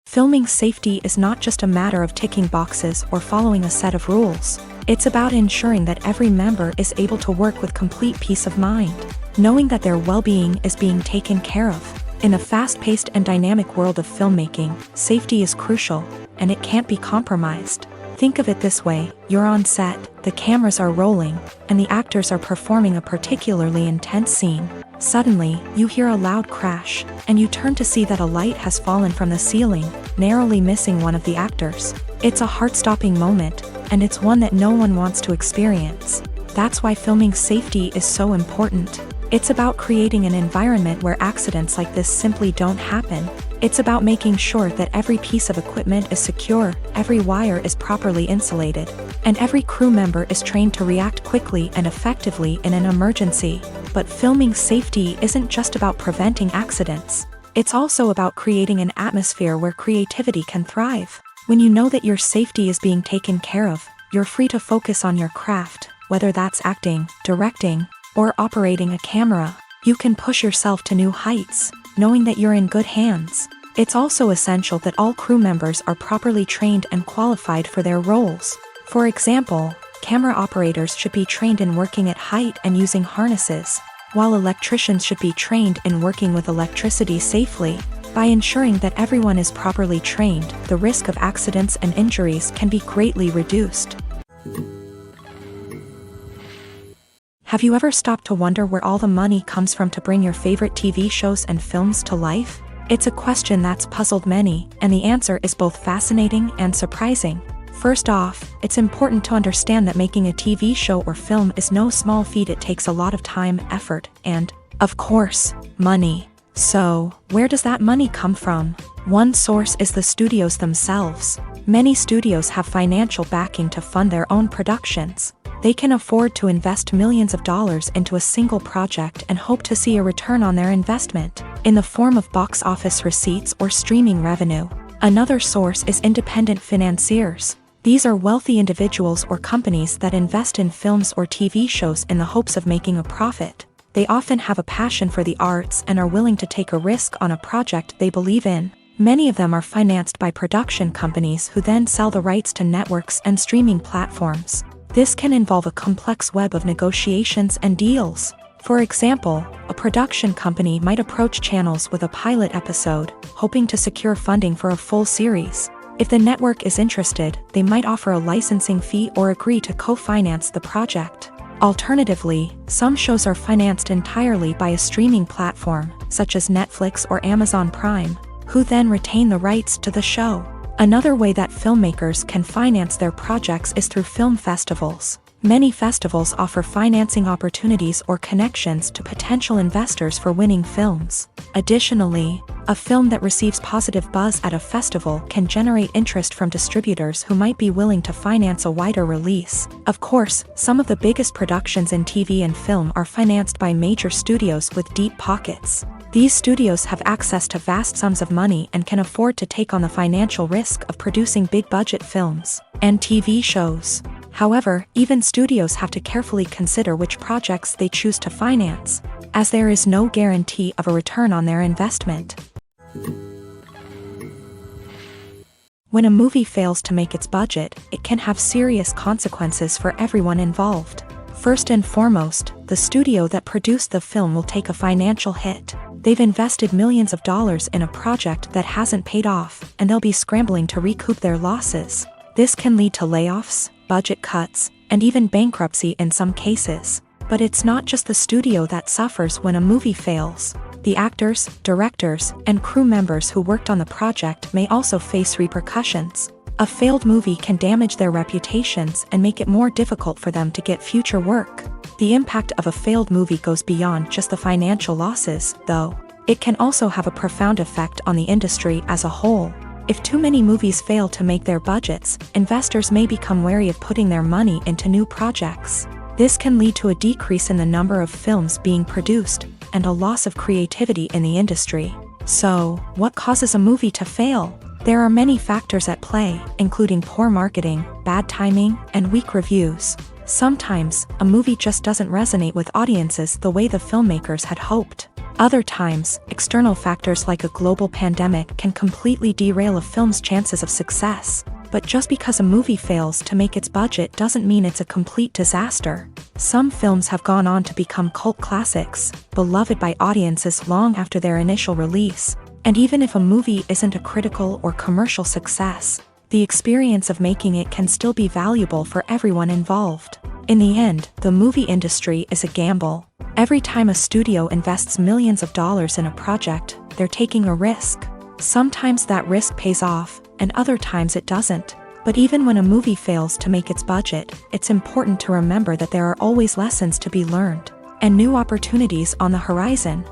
Speaker 1: Filming safety is not just a matter of ticking boxes or following a set of rules. It's about ensuring that every member is able to work with complete peace of mind, knowing that their well-being is being taken care of. In a fast-paced and dynamic world of filmmaking, safety is crucial, and it can't be compromised. Think of it this way: you're on set, the cameras are rolling, and the actors are performing a particularly intense scene. Suddenly, you hear a loud crash, and you turn to see that a light has fallen from the ceiling, narrowly missing one of the actors. It's a heart-stopping moment, and it's one that no one wants to experience. That's why filming safety is so important. It's about creating an environment where accidents like this simply don't happen. It's about making sure that every piece of equipment is secure, every wire is properly insulated, and every crew member is trained to react quickly and effectively in an emergency. But filming safety isn't just about preventing accidents. It's also about creating an atmosphere where creativity can thrive. When you know that your safety is being taken care of, you're free to focus on your craft, whether that's acting, directing, or operating a camera. You can push yourself to new heights, knowing that you're in good hands. It's also essential that all crew members are properly trained and qualified for their roles. For example, camera operators should be trained in working at height and using harnesses, while electricians should be trained in working with electricity safely. By ensuring that everyone is properly trained, the risk of accidents and injuries can be greatly reduced. Have you ever stopped to wonder where all the money comes from to bring your favorite TV shows and films to life? It's a question that's puzzled many, and the answer is both fascinating and surprising. First off, it's important to understand that making a TV show or film is no small feat. It takes a lot of time, effort, and, of course, money. So, where does that money come from? One source is the studios themselves. Many studios have financial backing to fund their own productions. They can afford to invest millions of dollars into a single project and hope to see a return on their investment, in the form of box office receipts or streaming revenue. Another source is independent financiers. These are wealthy individuals or companies that invest in films or TV shows in the hopes of making a profit. They often have a passion for the arts and are willing to take a risk on a project they believe in. Many of them are financed by production companies who then sell the rights to networks and streaming platforms. This can involve a complex web of negotiations and deals. For example, a production company might approach channels with a pilot episode, hoping to secure funding for a full series. If the network is interested, they might offer a licensing fee or agree to co-finance the project. Alternatively, some shows are financed entirely by a streaming platform, such as Netflix or Amazon Prime, who then retain the rights to the show. Another way that filmmakers can finance their projects is through film festivals. Many festivals offer financing opportunities or connections to potential investors for winning films. Additionally, a film that receives positive buzz at a festival can generate interest from distributors who might be willing to finance a wider release. Of course, some of the biggest productions in TV and film are financed by major studios with deep pockets. These studios have access to vast sums of money and can afford to take on the financial risk of producing big-budget films and TV shows. However, even studios have to carefully consider which projects they choose to finance, as there is no guarantee of a return on their investment. When a movie fails to make its budget, it can have serious consequences for everyone involved. First and foremost, the studio that produced the film will take a financial hit. They've invested millions of dollars in a project that hasn't paid off, and they'll be scrambling to recoup their losses. This can lead to layoffs, budget cuts, and even bankruptcy in some cases. But it's not just the studio that suffers when a movie fails. The actors, directors, and crew members who worked on the project may also face repercussions. A failed movie can damage their reputations and make it more difficult for them to get future work. The impact of a failed movie goes beyond just the financial losses, though. It can also have a profound effect on the industry as a whole. If too many movies fail to make their budgets, investors may become wary of putting their money into new projects. This can lead to a decrease in the number of films being produced, and a loss of creativity in the industry. So, what causes a movie to fail? There are many factors at play, including poor marketing, bad timing, and weak reviews. Sometimes, a movie just doesn't resonate with audiences the way the filmmakers had hoped. Other times, external factors like a global pandemic can completely derail a film's chances of success. But just because a movie fails to make its budget doesn't mean it's a complete disaster. Some films have gone on to become cult classics, beloved by audiences long after their initial release. And even if a movie isn't a critical or commercial success, the experience of making it can still be valuable for everyone involved. In the end, the movie industry is a gamble. Every time a studio invests millions of dollars in a project, they're taking a risk. Sometimes that risk pays off, and other times it doesn't. But even when a movie fails to make its budget, it's important to remember that there are always lessons to be learned, and new opportunities on the horizon.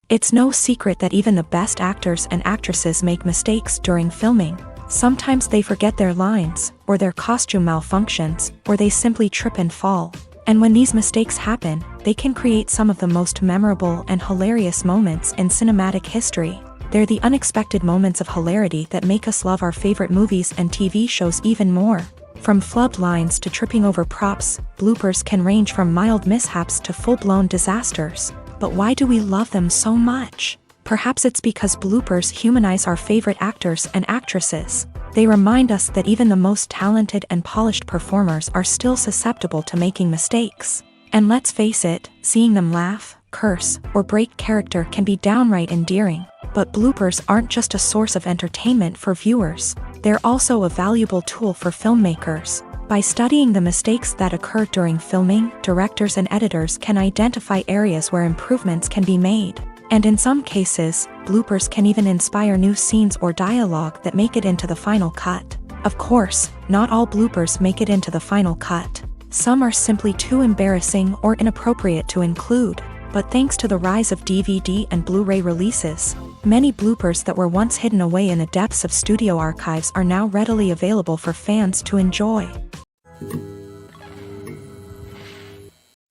Speaker 1: It's no secret that even the best actors and actresses make mistakes during filming. Sometimes they forget their lines, or their costume malfunctions, or they simply trip and fall. And when these mistakes happen, they can create some of the most memorable and hilarious moments in cinematic history. They're the unexpected moments of hilarity that make us love our favorite movies and TV shows even more. From flubbed lines to tripping over props, bloopers can range from mild mishaps to full-blown disasters. But why do we love them so much? Perhaps it's because bloopers humanize our favorite actors and actresses. They remind us that even the most talented and polished performers are still susceptible to making mistakes. And let's face it, seeing them laugh, curse, or break character can be downright endearing. But bloopers aren't just a source of entertainment for viewers. They're also a valuable tool for filmmakers. By studying the mistakes that occur during filming, directors and editors can identify areas where improvements can be made. And in some cases, bloopers can even inspire new scenes or dialogue that make it into the final cut. Of course, not all bloopers make it into the final cut. Some are simply too embarrassing or inappropriate to include. But thanks to the rise of DVD and Blu-ray releases, many bloopers that were once hidden away in the depths of studio archives are now readily available for fans to enjoy.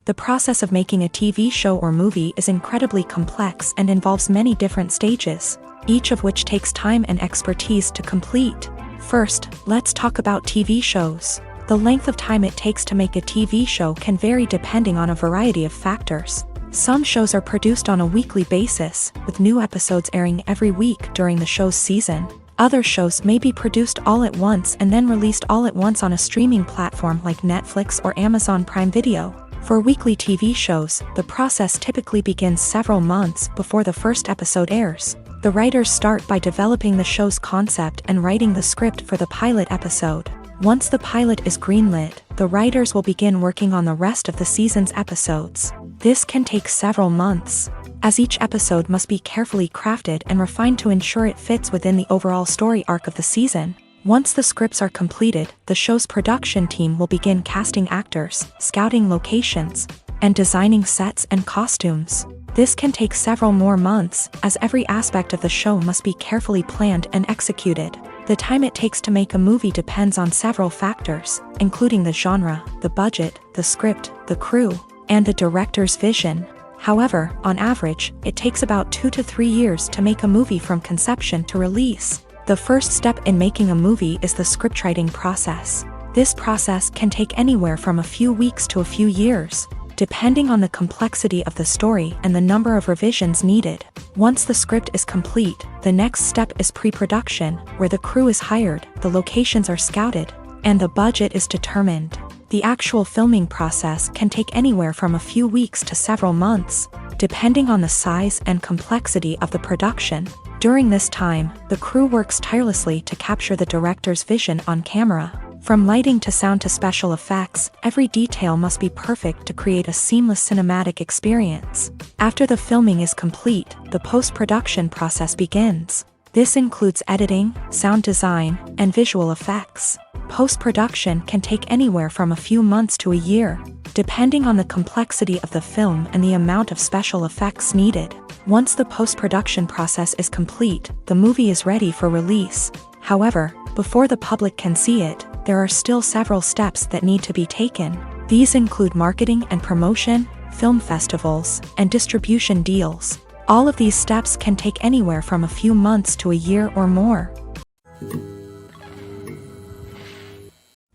Speaker 1: The process of making a TV show or movie is incredibly complex and involves many different stages, each of which takes time and expertise to complete. First, let's talk about TV shows. The length of time it takes to make a TV show can vary depending on a variety of factors. Some shows are produced on a weekly basis, with new episodes airing every week during the show's season. Other shows may be produced all at once and then released all at once on a streaming platform like Netflix or Amazon Prime Video. For weekly TV shows, the process typically begins several months before the first episode airs. The writers start by developing the show's concept and writing the script for the pilot episode. Once the pilot is greenlit, the writers will begin working on the rest of the season's episodes. This can take several months, as each episode must be carefully crafted and refined to ensure it fits within the overall story arc of the season. Once the scripts are completed, the show's production team will begin casting actors, scouting locations, and designing sets and costumes. This can take several more months, as every aspect of the show must be carefully planned and executed. The time it takes to make a movie depends on several factors, including the genre, the budget, the script, the crew, and the director's vision. However, on average, it takes about 2 to 3 years to make a movie from conception to release. The first step in making a movie is the scriptwriting process. This process can take anywhere from a few weeks to a few years, depending on the complexity of the story and the number of revisions needed. Once the script is complete, the next step is pre-production, where the crew is hired, the locations are scouted, and the budget is determined. The actual filming process can take anywhere from a few weeks to several months, depending on the size and complexity of the production. During this time, the crew works tirelessly to capture the director's vision on camera. From lighting to sound to special effects, every detail must be perfect to create a seamless cinematic experience. After the filming is complete, the post-production process begins. This includes editing, sound design, and visual effects. Post-production can take anywhere from a few months to a year, depending on the complexity of the film and the amount of special effects needed. Once the post-production process is complete, the movie is ready for release. However, before the public can see it, there are still several steps that need to be taken. These include marketing and promotion, film festivals, and distribution deals. All of these steps can take anywhere from a few months to a year or more.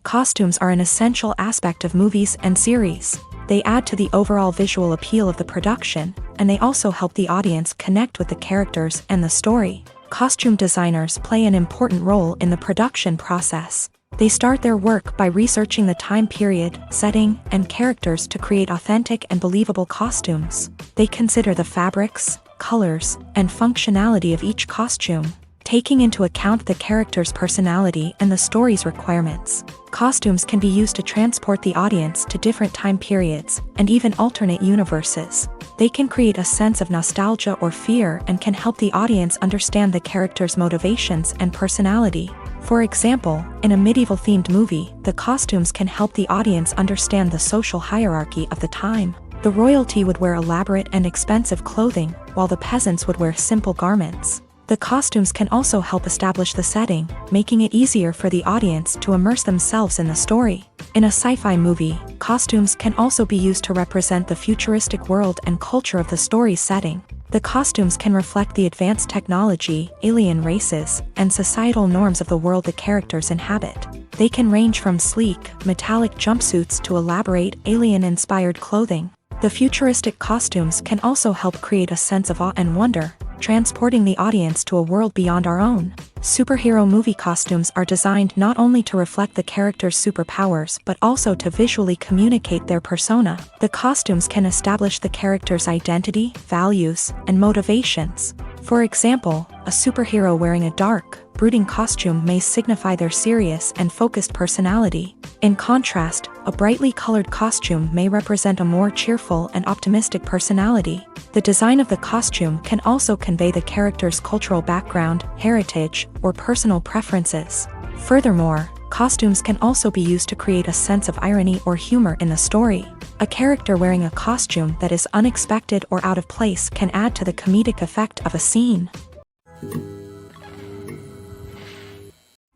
Speaker 1: Costumes are an essential aspect of movies and series. They add to the overall visual appeal of the production, and they also help the audience connect with the characters and the story. Costume designers play an important role in the production process. They start their work by researching the time period, setting, and characters to create authentic and believable costumes. They consider the fabrics, colors, and functionality of each costume, taking into account the character's personality and the story's requirements. Costumes can be used to transport the audience to different time periods and even alternate universes. They can create a sense of nostalgia or fear and can help the audience understand the character's motivations and personality. For example, in a medieval-themed movie, the costumes can help the audience understand the social hierarchy of the time. The royalty would wear elaborate and expensive clothing, while the peasants would wear simple garments. The costumes can also help establish the setting, making it easier for the audience to immerse themselves in the story. In a sci-fi movie, costumes can also be used to represent the futuristic world and culture of the story's setting. The costumes can reflect the advanced technology, alien races, and societal norms of the world the characters inhabit. They can range from sleek, metallic jumpsuits to elaborate, alien-inspired clothing. The futuristic costumes can also help create a sense of awe and wonder, transporting the audience to a world beyond our own. Superhero movie costumes are designed not only to reflect the character's superpowers but also to visually communicate their persona. The costumes can establish the character's identity, values, and motivations. For example, a superhero wearing a dark, brooding costume may signify their serious and focused personality. In contrast, a brightly colored costume may represent a more cheerful and optimistic personality. The design of the costume can also convey the character's cultural background, heritage, or personal preferences. Furthermore, costumes can also be used to create a sense of irony or humor in the story. A character wearing a costume that is unexpected or out of place can add to the comedic effect of a scene.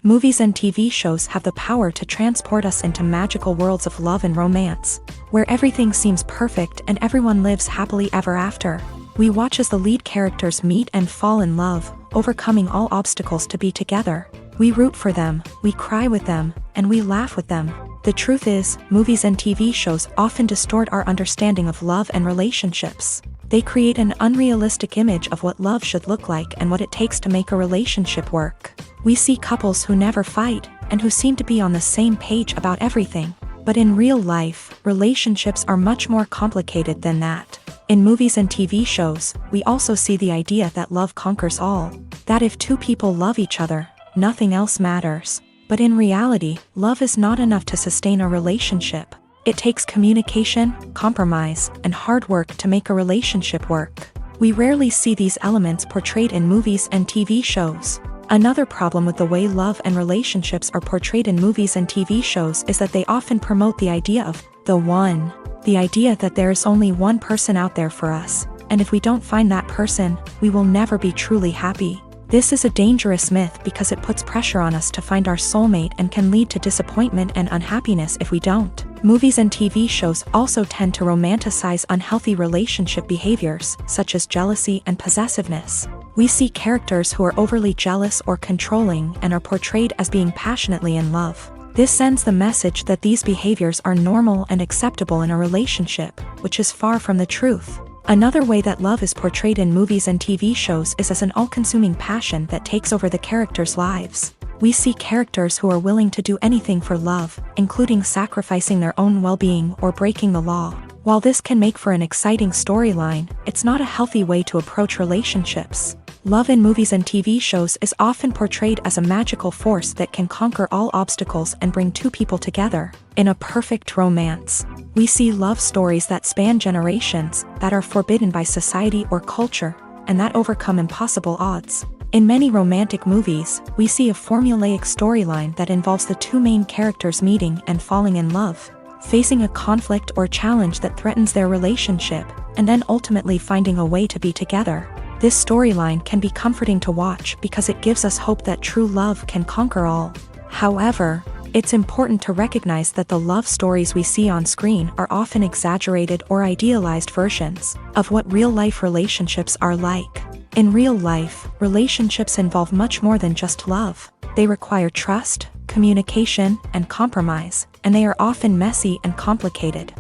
Speaker 1: Movies and TV shows have the power to transport us into magical worlds of love and romance, where everything seems perfect and everyone lives happily ever after. We watch as the lead characters meet and fall in love, overcoming all obstacles to be together. We root for them, we cry with them, and we laugh with them. The truth is, movies and TV shows often distort our understanding of love and relationships. They create an unrealistic image of what love should look like and what it takes to make a relationship work. We see couples who never fight, and who seem to be on the same page about everything. But in real life, relationships are much more complicated than that. In movies and TV shows, we also see the idea that love conquers all. That if two people love each other, nothing else matters. But in reality, love is not enough to sustain a relationship. It takes communication, compromise, and hard work to make a relationship work. We rarely see these elements portrayed in movies and TV shows. Another problem with the way love and relationships are portrayed in movies and TV shows is that they often promote the idea of the one. The idea that there is only one person out there for us, and if we don't find that person, we will never be truly happy. This is a dangerous myth because it puts pressure on us to find our soulmate and can lead to disappointment and unhappiness if we don't. Movies and TV shows also tend to romanticize unhealthy relationship behaviors, such as jealousy and possessiveness. We see characters who are overly jealous or controlling and are portrayed as being passionately in love. This sends the message that these behaviors are normal and acceptable in a relationship, which is far from the truth. Another way that love is portrayed in movies and TV shows is as an all-consuming passion that takes over the characters' lives. We see characters who are willing to do anything for love, including sacrificing their own well-being or breaking the law. While this can make for an exciting storyline, it's not a healthy way to approach relationships. Love in movies and TV shows is often portrayed as a magical force that can conquer all obstacles and bring two people together in a perfect romance. We see love stories that span generations, that are forbidden by society or culture, and that overcome impossible odds. In many romantic movies, we see a formulaic storyline that involves the two main characters meeting and falling in love, facing a conflict or challenge that threatens their relationship, and then ultimately finding a way to be together. This storyline can be comforting to watch because it gives us hope that true love can conquer all. However, it's important to recognize that the love stories we see on screen are often exaggerated or idealized versions of what real-life relationships are like. In real life, relationships involve much more than just love. They require trust, communication, and compromise, and they are often messy and complicated.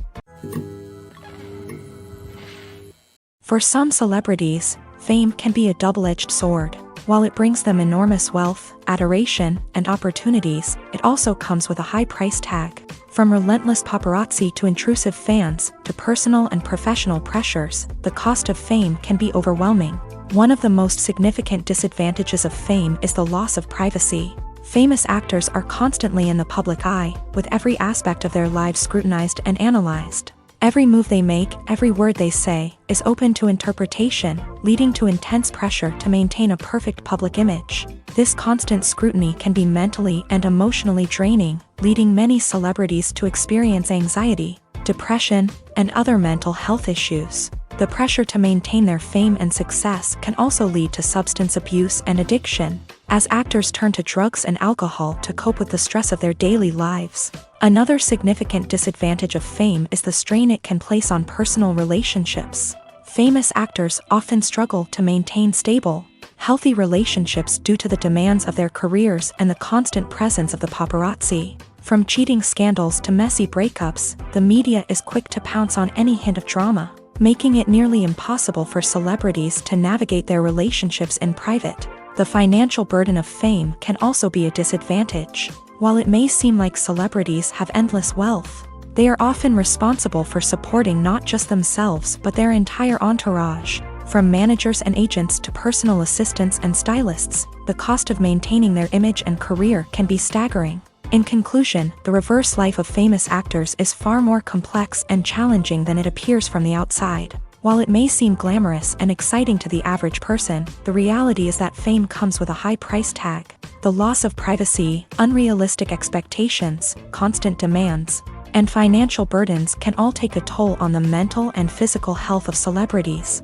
Speaker 1: For some celebrities, fame can be a double-edged sword. While it brings them enormous wealth, adoration, and opportunities, it also comes with a high price tag. From relentless paparazzi to intrusive fans, to personal and professional pressures, the cost of fame can be overwhelming. One of the most significant disadvantages of fame is the loss of privacy. Famous actors are constantly in the public eye, with every aspect of their lives scrutinized and analyzed. Every move they make, every word they say, is open to interpretation, leading to intense pressure to maintain a perfect public image. This constant scrutiny can be mentally and emotionally draining, leading many celebrities to experience anxiety, depression, and other mental health issues. The pressure to maintain their fame and success can also lead to substance abuse and addiction, as actors turn to drugs and alcohol to cope with the stress of their daily lives. Another significant disadvantage of fame is the strain it can place on personal relationships. Famous actors often struggle to maintain stable, healthy relationships due to the demands of their careers and the constant presence of the paparazzi. From cheating scandals to messy breakups, the media is quick to pounce on any hint of drama, making it nearly impossible for celebrities to navigate their relationships in private. The financial burden of fame can also be a disadvantage. While it may seem like celebrities have endless wealth, they are often responsible for supporting not just themselves but their entire entourage. From managers and agents to personal assistants and stylists, the cost of maintaining their image and career can be staggering. In conclusion, the reverse life of famous actors is far more complex and challenging than it appears from the outside. While it may seem glamorous and exciting to the average person, the reality is that fame comes with a high price tag. The loss of privacy, unrealistic expectations, constant demands, and financial burdens can all take a toll on the mental and physical health of celebrities.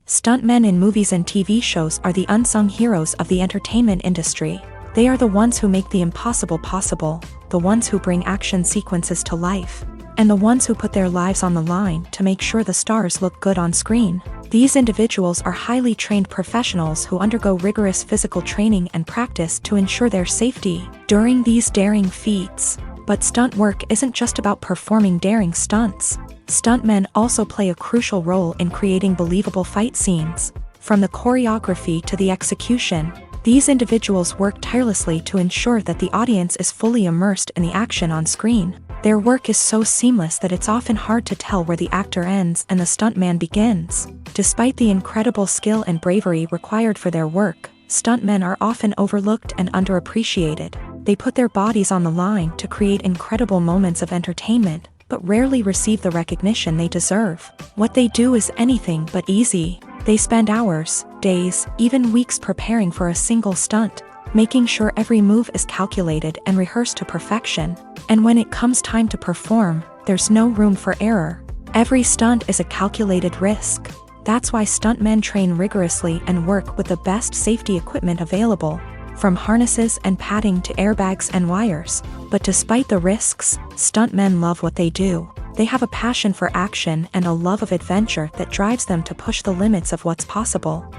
Speaker 1: Stuntmen in movies and TV shows are the unsung heroes of the entertainment industry. They are the ones who make the impossible possible, the ones who bring action sequences to life, and the ones who put their lives on the line to make sure the stars look good on screen. These individuals are highly trained professionals who undergo rigorous physical training and practice to ensure their safety during these daring feats. But stunt work isn't just about performing daring stunts. Stuntmen also play a crucial role in creating believable fight scenes. From the choreography to the execution, these individuals work tirelessly to ensure that the audience is fully immersed in the action on screen. Their work is so seamless that it's often hard to tell where the actor ends and the stuntman begins. Despite the incredible skill and bravery required for their work, stuntmen are often overlooked and underappreciated. They put their bodies on the line to create incredible moments of entertainment, but rarely receive the recognition they deserve. What they do is anything but easy. They spend hours, days, even weeks preparing for a single stunt, making sure every move is calculated and rehearsed to perfection. And when it comes time to perform, there's no room for error. Every stunt is a calculated risk. That's why stuntmen train rigorously and work with the best safety equipment available, from harnesses and padding to airbags and wires. But despite the risks, stuntmen love what they do. They have a passion for action and a love of adventure that drives them to push the limits of what's possible.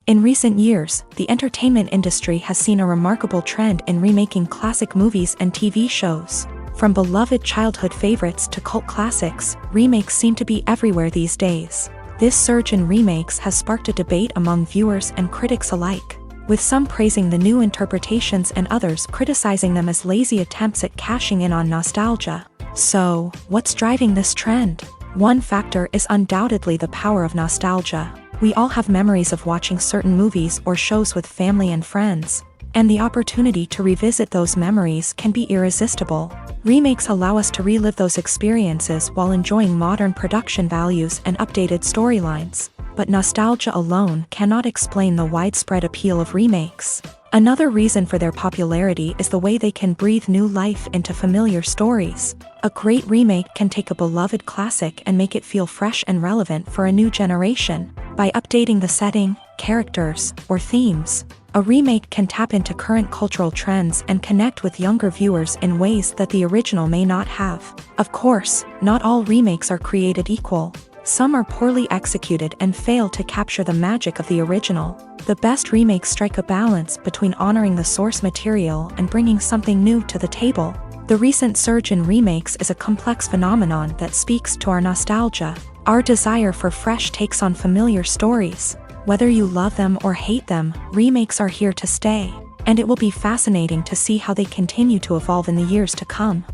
Speaker 1: In recent years, the entertainment industry has seen a remarkable trend in remaking classic movies and TV shows. From beloved childhood favorites to cult classics, remakes seem to be everywhere these days. This surge in remakes has sparked a debate among viewers and critics alike, with some praising the new interpretations and others criticizing them as lazy attempts at cashing in on nostalgia. So, what's driving this trend? One factor is undoubtedly the power of nostalgia. We all have memories of watching certain movies or shows with family and friends, and the opportunity to revisit those memories can be irresistible. Remakes allow us to relive those experiences while enjoying modern production values and updated storylines. But nostalgia alone cannot explain the widespread appeal of remakes. Another reason for their popularity is the way they can breathe new life into familiar stories. A great remake can take a beloved classic and make it feel fresh and relevant for a new generation. By updating the setting, characters, or themes, a remake can tap into current cultural trends and connect with younger viewers in ways that the original may not have. Of course, not all remakes are created equal. Some are poorly executed and fail to capture the magic of the original. The best remakes strike a balance between honoring the source material and bringing something new to the table. The recent surge in remakes is a complex phenomenon that speaks to our nostalgia, our desire for fresh takes on familiar stories. Whether you love them or hate them, remakes are here to stay, and it will be fascinating to see how they continue to evolve in the years to come.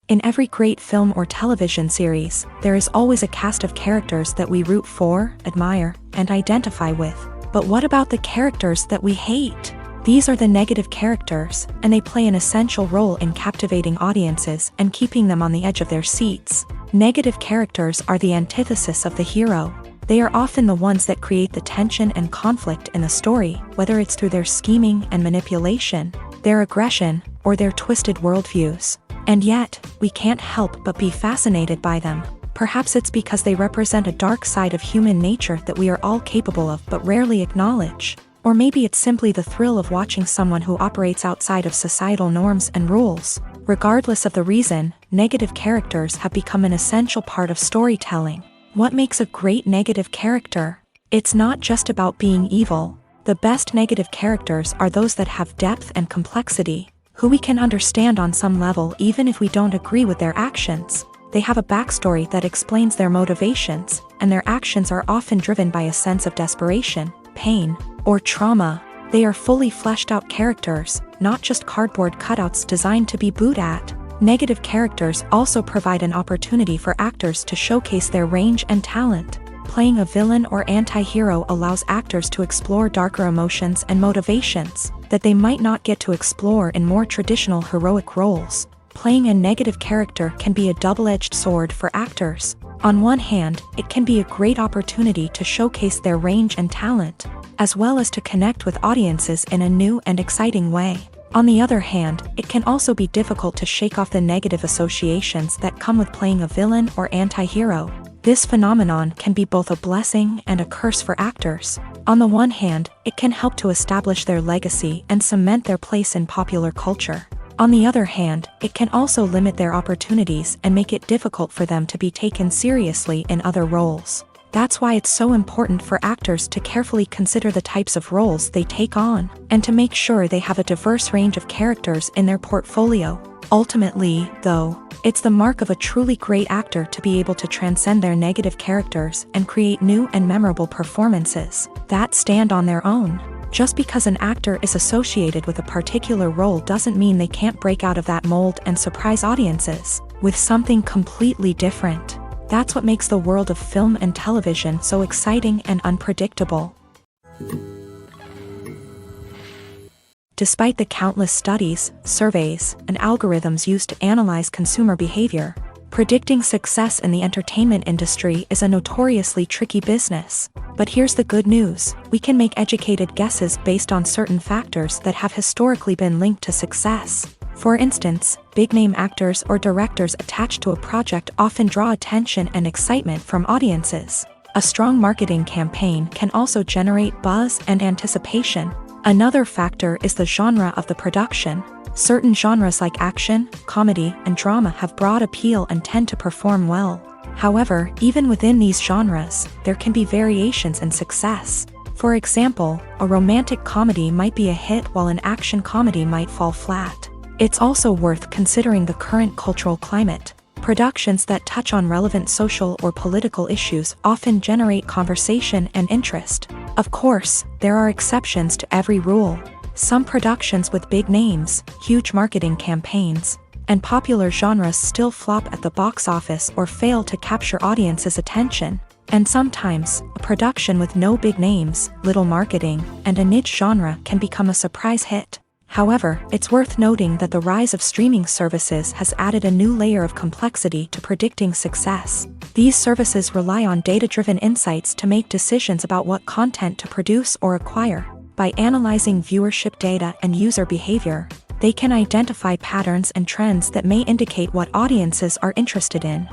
Speaker 1: In every great film or television series, there is always a cast of characters that we root for, admire, and identify with. But what about the characters that we hate? These are the negative characters, and they play an essential role in captivating audiences and keeping them on the edge of their seats. Negative characters are the antithesis of the hero. They are often the ones that create the tension and conflict in the story, whether it's through their scheming and manipulation, their aggression, or their twisted worldviews. And yet, we can't help but be fascinated by them. Perhaps it's because they represent a dark side of human nature that we are all capable of but rarely acknowledge. Or maybe it's simply the thrill of watching someone who operates outside of societal norms and rules. Regardless of the reason, negative characters have become an essential part of storytelling. What makes a great negative character? It's not just about being evil. The best negative characters are those that have depth and complexity, who we can understand on some level even if we don't agree with their actions. They have a backstory that explains their motivations, and their actions are often driven by a sense of desperation, pain, or trauma. They are fully fleshed out characters, not just cardboard cutouts designed to be booed at. Negative characters also provide an opportunity for actors to showcase their range and talent. Playing a villain or anti-hero allows actors to explore darker emotions and motivations that they might not get to explore in more traditional heroic roles. Playing a negative character can be a double-edged sword for actors. On one hand, it can be a great opportunity to showcase their range and talent, as well as to connect with audiences in a new and exciting way. On the other hand, it can also be difficult to shake off the negative associations that come with playing a villain or anti-hero. This phenomenon can be both a blessing and a curse for actors. On the one hand, it can help to establish their legacy and cement their place in popular culture. On the other hand, it can also limit their opportunities and make it difficult for them to be taken seriously in other roles. That's why it's so important for actors to carefully consider the types of roles they take on, and to make sure they have a diverse range of characters in their portfolio. Ultimately, though, it's the mark of a truly great actor to be able to transcend their negative characters and create new and memorable performances that stand on their own. Just because an actor is associated with a particular role doesn't mean they can't break out of that mold and surprise audiences with something completely different. That's what makes the world of film and television so exciting and unpredictable. Despite the countless studies, surveys, and algorithms used to analyze consumer behavior, predicting success in the entertainment industry is a notoriously tricky business. But here's the good news: we can make educated guesses based on certain factors that have historically been linked to success. For instance, big-name actors or directors attached to a project often draw attention and excitement from audiences. A strong marketing campaign can also generate buzz and anticipation. Another factor is the genre of the production. Certain genres like action, comedy, and drama have broad appeal and tend to perform well. However, even within these genres, there can be variations in success. For example, a romantic comedy might be a hit while an action comedy might fall flat. It's also worth considering the current cultural climate. Productions that touch on relevant social or political issues often generate conversation and interest. Of course, there are exceptions to every rule. Some productions with big names, huge marketing campaigns, and popular genres still flop at the box office or fail to capture audiences' attention. And sometimes, a production with no big names, little marketing, and a niche genre can become a surprise hit. However, it's worth noting that the rise of streaming services has added a new layer of complexity to predicting success. These services rely on data-driven insights to make decisions about what content to produce or acquire. By analyzing viewership data and user behavior, they can identify patterns and trends that may indicate what audiences are interested in.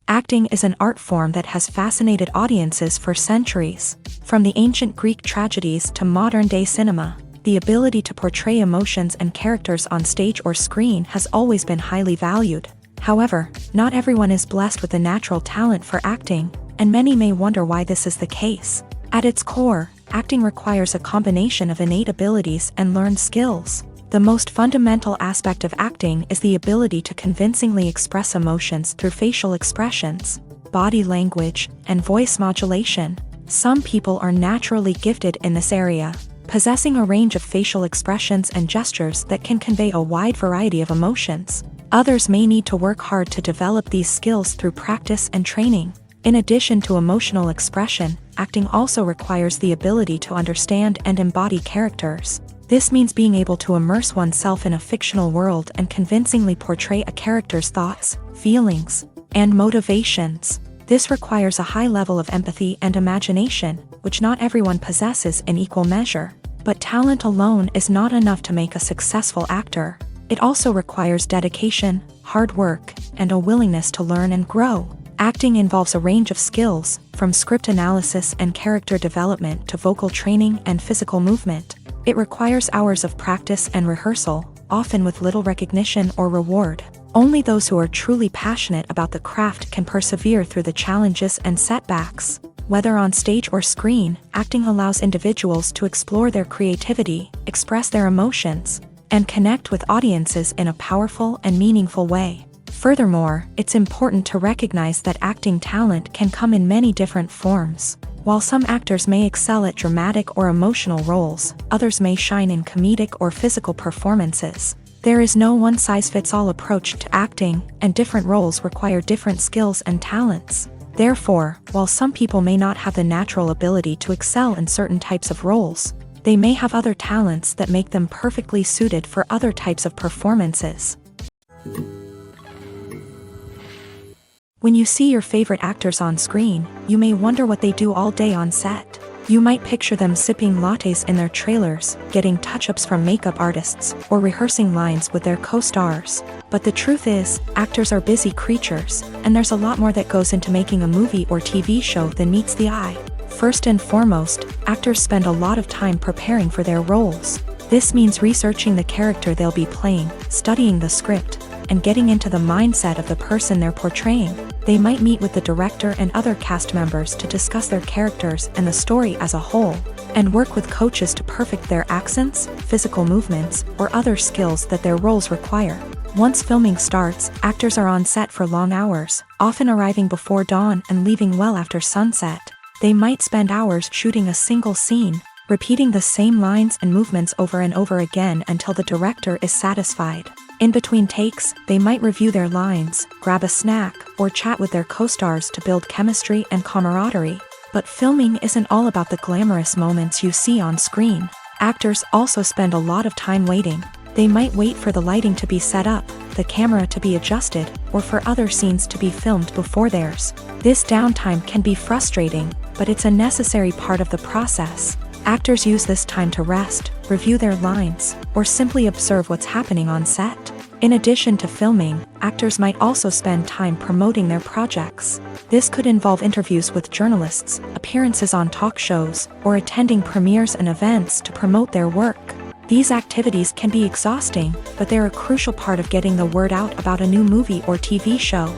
Speaker 1: Acting is an art form that has fascinated audiences for centuries. From the ancient Greek tragedies to modern-day cinema, the ability to portray emotions and characters on stage or screen has always been highly valued. However, not everyone is blessed with a natural talent for acting, and many may wonder why this is the case. At its core, acting requires a combination of innate abilities and learned skills. The most fundamental aspect of acting is the ability to convincingly express emotions through facial expressions, body language, and voice modulation. Some people are naturally gifted in this area, possessing a range of facial expressions and gestures that can convey a wide variety of emotions. Others may need to work hard to develop these skills through practice and training. In addition to emotional expression, acting also requires the ability to understand and embody characters. This means being able to immerse oneself in a fictional world and convincingly portray a character's thoughts, feelings, and motivations. This requires a high level of empathy and imagination, which not everyone possesses in equal measure. But talent alone is not enough to make a successful actor. It also requires dedication, hard work, and a willingness to learn and grow. Acting involves a range of skills, from script analysis and character development to vocal training and physical movement. It requires hours of practice and rehearsal, often with little recognition or reward. Only those who are truly passionate about the craft can persevere through the challenges and setbacks. Whether on stage or screen, acting allows individuals to explore their creativity, express their emotions, and connect with audiences in a powerful and meaningful way. Furthermore, it's important to recognize that acting talent can come in many different forms. While some actors may excel at dramatic or emotional roles, others may shine in comedic or physical performances. There is no one-size-fits-all approach to acting, and different roles require different skills and talents. Therefore, while some people may not have the natural ability to excel in certain types of roles, they may have other talents that make them perfectly suited for other types of performances. When you see your favorite actors on screen, you may wonder what they do all day on set. You might picture them sipping lattes in their trailers, getting touch-ups from makeup artists, or rehearsing lines with their co-stars. But the truth is, actors are busy creatures, and there's a lot more that goes into making a movie or TV show than meets the eye. First and foremost, actors spend a lot of time preparing for their roles. This means researching the character they'll be playing, studying the script, and getting into the mindset of the person they're portraying. They might meet with the director and other cast members to discuss their characters and the story as a whole, and work with coaches to perfect their accents, physical movements, or other skills that their roles require. Once filming starts, actors are on set for long hours, often arriving before dawn and leaving well after sunset. They might spend hours shooting a single scene, repeating the same lines and movements over and over again until the director is satisfied. In between takes, they might review their lines, grab a snack, or chat with their co-stars to build chemistry and camaraderie. But filming isn't all about the glamorous moments you see on screen. Actors also spend a lot of time waiting. They might wait for the lighting to be set up, the camera to be adjusted, or for other scenes to be filmed before theirs. This downtime can be frustrating, but it's a necessary part of the process. Actors use this time to rest, review their lines, or simply observe what's happening on set. In addition to filming, actors might also spend time promoting their projects. This could involve interviews with journalists, appearances on talk shows, or attending premieres and events to promote their work. These activities can be exhausting, but they're a crucial part of getting the word out about a new movie or TV show.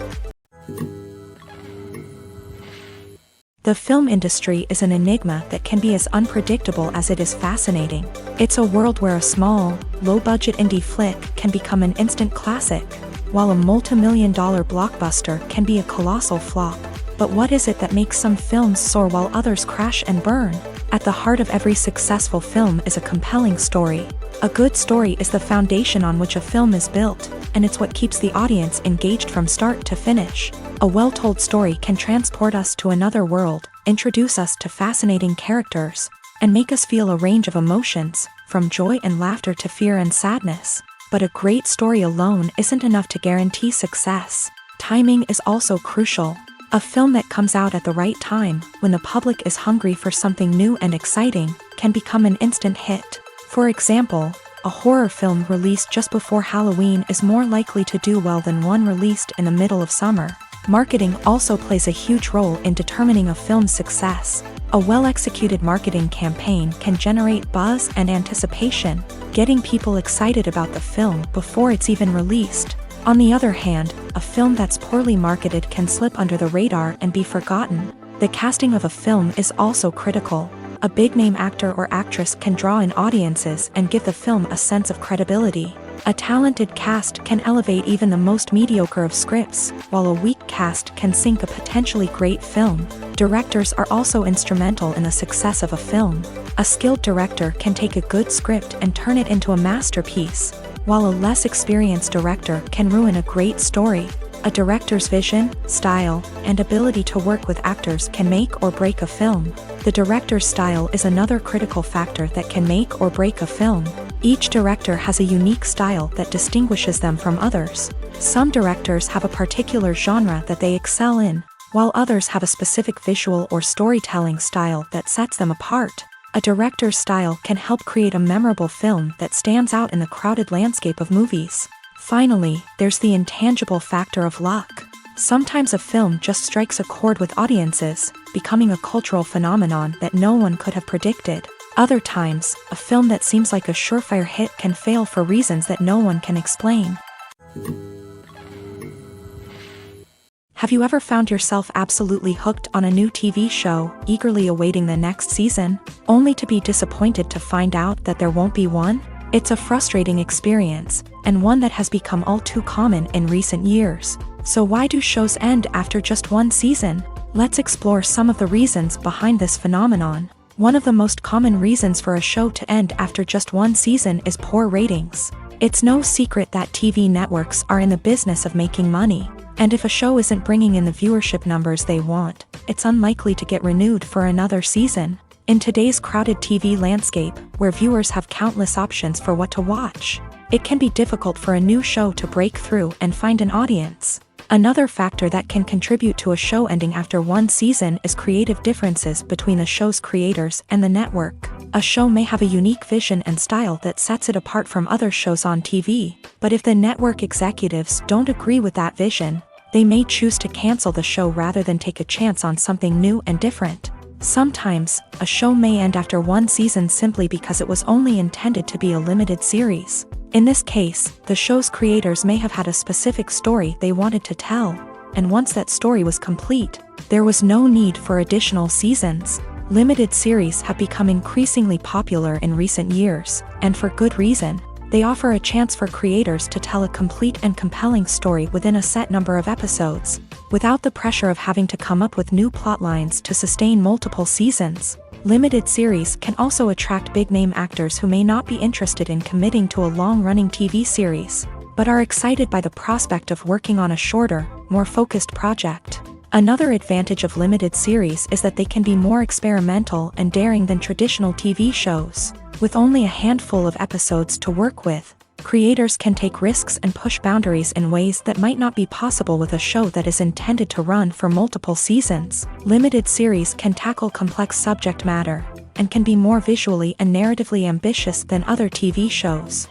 Speaker 1: The film industry is an enigma that can be as unpredictable as it is fascinating. It's a world where a small, low-budget indie flick can become an instant classic, while a multi-million-dollar blockbuster can be a colossal flop. But what is it that makes some films soar while others crash and burn? At the heart of every successful film is a compelling story. A good story is the foundation on which a film is built, and it's what keeps the audience engaged from start to finish. A well-told story can transport us to another world, introduce us to fascinating characters, and make us feel a range of emotions, from joy and laughter to fear and sadness. But a great story alone isn't enough to guarantee success. Timing is also crucial. A film that comes out at the right time, when the public is hungry for something new and exciting, can become an instant hit. For example, a horror film released just before Halloween is more likely to do well than one released in the middle of summer. Marketing also plays a huge role in determining a film's success. A well-executed marketing campaign can generate buzz and anticipation, getting people excited about the film before it's even released. On the other hand, a film that's poorly marketed can slip under the radar and be forgotten. The casting of a film is also critical. A big-name actor or actress can draw in audiences and give the film a sense of credibility. A talented cast can elevate even the most mediocre of scripts, while a weak cast can sink a potentially great film. Directors are also instrumental in the success of a film. A skilled director can take a good script and turn it into a masterpiece, while a less experienced director can ruin a great story. A director's vision, style, and ability to work with actors can make or break a film. The director's style is another critical factor that can make or break a film. Each director has a unique style that distinguishes them from others. Some directors have a particular genre that they excel in, while others have a specific visual or storytelling style that sets them apart. A director's style can help create a memorable film that stands out in the crowded landscape of movies. Finally, there's the intangible factor of luck. Sometimes a film just strikes a chord with audiences, becoming a cultural phenomenon that no one could have predicted. Other times, a film that seems like a surefire hit can fail for reasons that no one can explain. Have you ever found yourself absolutely hooked on a new TV show, eagerly awaiting the next season, only to be disappointed to find out that there won't be one? It's a frustrating experience, and one that has become all too common in recent years. So why do shows end after just one season? Let's explore some of the reasons behind this phenomenon. One of the most common reasons for a show to end after just one season is poor ratings. It's no secret that TV networks are in the business of making money, and if a show isn't bringing in the viewership numbers they want, it's unlikely to get renewed for another season. In today's crowded TV landscape, where viewers have countless options for what to watch, it can be difficult for a new show to break through and find an audience. Another factor that can contribute to a show ending after one season is creative differences between the show's creators and the network. A show may have a unique vision and style that sets it apart from other shows on TV, but if the network executives don't agree with that vision, they may choose to cancel the show rather than take a chance on something new and different. Sometimes, a show may end after one season simply because it was only intended to be a limited series. In this case, the show's creators may have had a specific story they wanted to tell, and once that story was complete, there was no need for additional seasons. Limited series have become increasingly popular in recent years, and for good reason. They offer a chance for creators to tell a complete and compelling story within a set number of episodes, without the pressure of having to come up with new plotlines to sustain multiple seasons. Limited series can also attract big-name actors who may not be interested in committing to a long-running TV series, but are excited by the prospect of working on a shorter, more focused project. Another advantage of limited series is that they can be more experimental and daring than traditional TV shows. With only a handful of episodes to work with, creators can take risks and push boundaries in ways that might not be possible with a show that is intended to run for multiple seasons. Limited series can tackle complex subject matter, and can be more visually and narratively ambitious than other TV shows.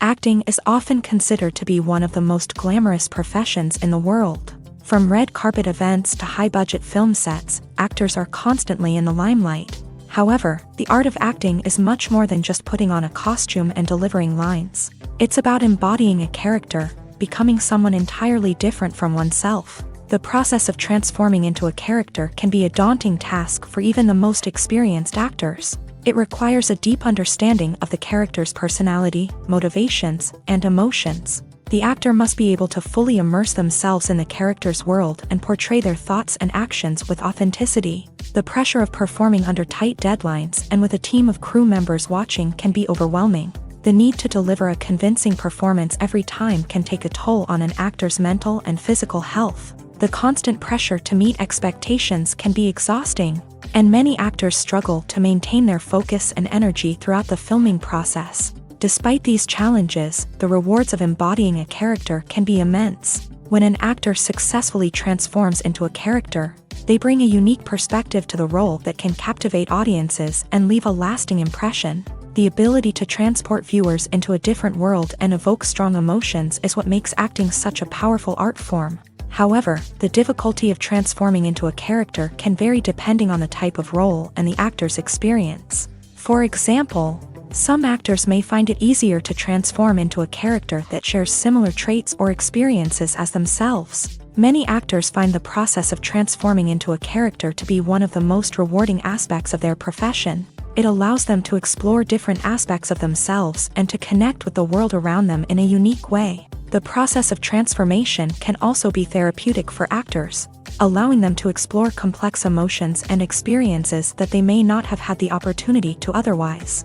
Speaker 1: Acting is often considered to be one of the most glamorous professions in the world. From red carpet events to high-budget film sets, actors are constantly in the limelight. However, the art of acting is much more than just putting on a costume and delivering lines. It's about embodying a character, becoming someone entirely different from oneself. The process of transforming into a character can be a daunting task for even the most experienced actors. It requires a deep understanding of the character's personality, motivations, and emotions. The actor must be able to fully immerse themselves in the character's world and portray their thoughts and actions with authenticity. The pressure of performing under tight deadlines and with a team of crew members watching can be overwhelming. The need to deliver a convincing performance every time can take a toll on an actor's mental and physical health. The constant pressure to meet expectations can be exhausting, and many actors struggle to maintain their focus and energy throughout the filming process. Despite these challenges, the rewards of embodying a character can be immense. When an actor successfully transforms into a character, they bring a unique perspective to the role that can captivate audiences and leave a lasting impression. The ability to transport viewers into a different world and evoke strong emotions is what makes acting such a powerful art form. However, the difficulty of transforming into a character can vary depending on the type of role and the actor's experience. For example, some actors may find it easier to transform into a character that shares similar traits or experiences as themselves. Many actors find the process of transforming into a character to be one of the most rewarding aspects of their profession. It allows them to explore different aspects of themselves and to connect with the world around them in a unique way. The process of transformation can also be therapeutic for actors, allowing them to explore complex emotions and experiences that they may not have had the opportunity to otherwise.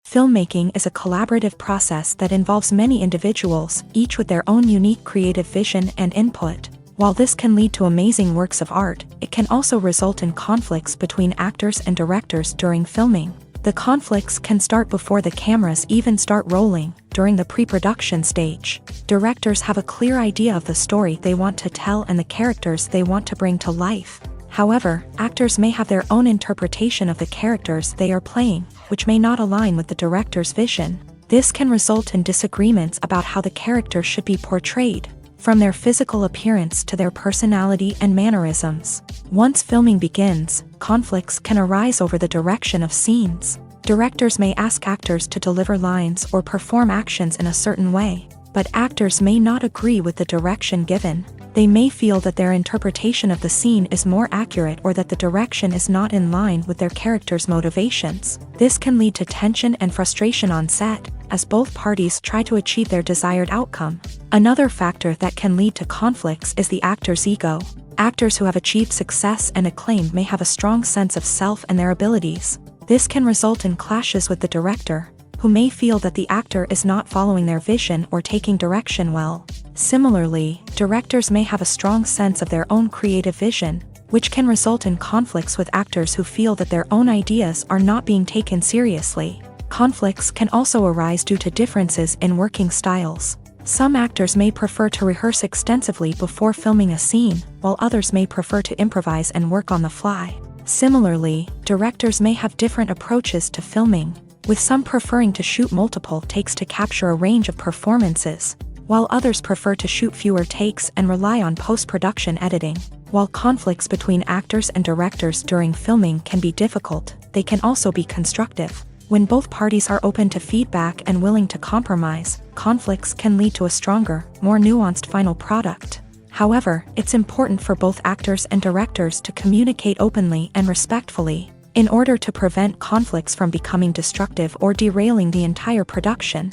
Speaker 1: Filmmaking is a collaborative process that involves many individuals, each with their own unique creative vision and input. While this can lead to amazing works of art, it can also result in conflicts between actors and directors during filming. The conflicts can start before the cameras even start rolling, during the pre-production stage. Directors have a clear idea of the story they want to tell and the characters they want to bring to life. However, actors may have their own interpretation of the characters they are playing, which may not align with the director's vision. This can result in disagreements about how the character should be portrayed, from their physical appearance to their personality and mannerisms. Once filming begins, conflicts can arise over the direction of scenes. Directors may ask actors to deliver lines or perform actions in a certain way, but actors may not agree with the direction given. They may feel that their interpretation of the scene is more accurate or that the direction is not in line with their character's motivations. This can lead to tension and frustration on set, as both parties try to achieve their desired outcome. Another factor that can lead to conflicts is the actor's ego. Actors who have achieved success and acclaim may have a strong sense of self and their abilities. This can result in clashes with the director, who may feel that the actor is not following their vision or taking direction well. Similarly, directors may have a strong sense of their own creative vision, which can result in conflicts with actors who feel that their own ideas are not being taken seriously. Conflicts can also arise due to differences in working styles. Some actors may prefer to rehearse extensively before filming a scene, while others may prefer to improvise and work on the fly. Similarly, directors may have different approaches to filming, with some preferring to shoot multiple takes to capture a range of performances, while others prefer to shoot fewer takes and rely on post-production editing. While conflicts between actors and directors during filming can be difficult, they can also be constructive. When both parties are open to feedback and willing to compromise, conflicts can lead to a stronger, more nuanced final product. However, it's important for both actors and directors to communicate openly and respectfully, in order to prevent conflicts from becoming destructive or derailing the entire production.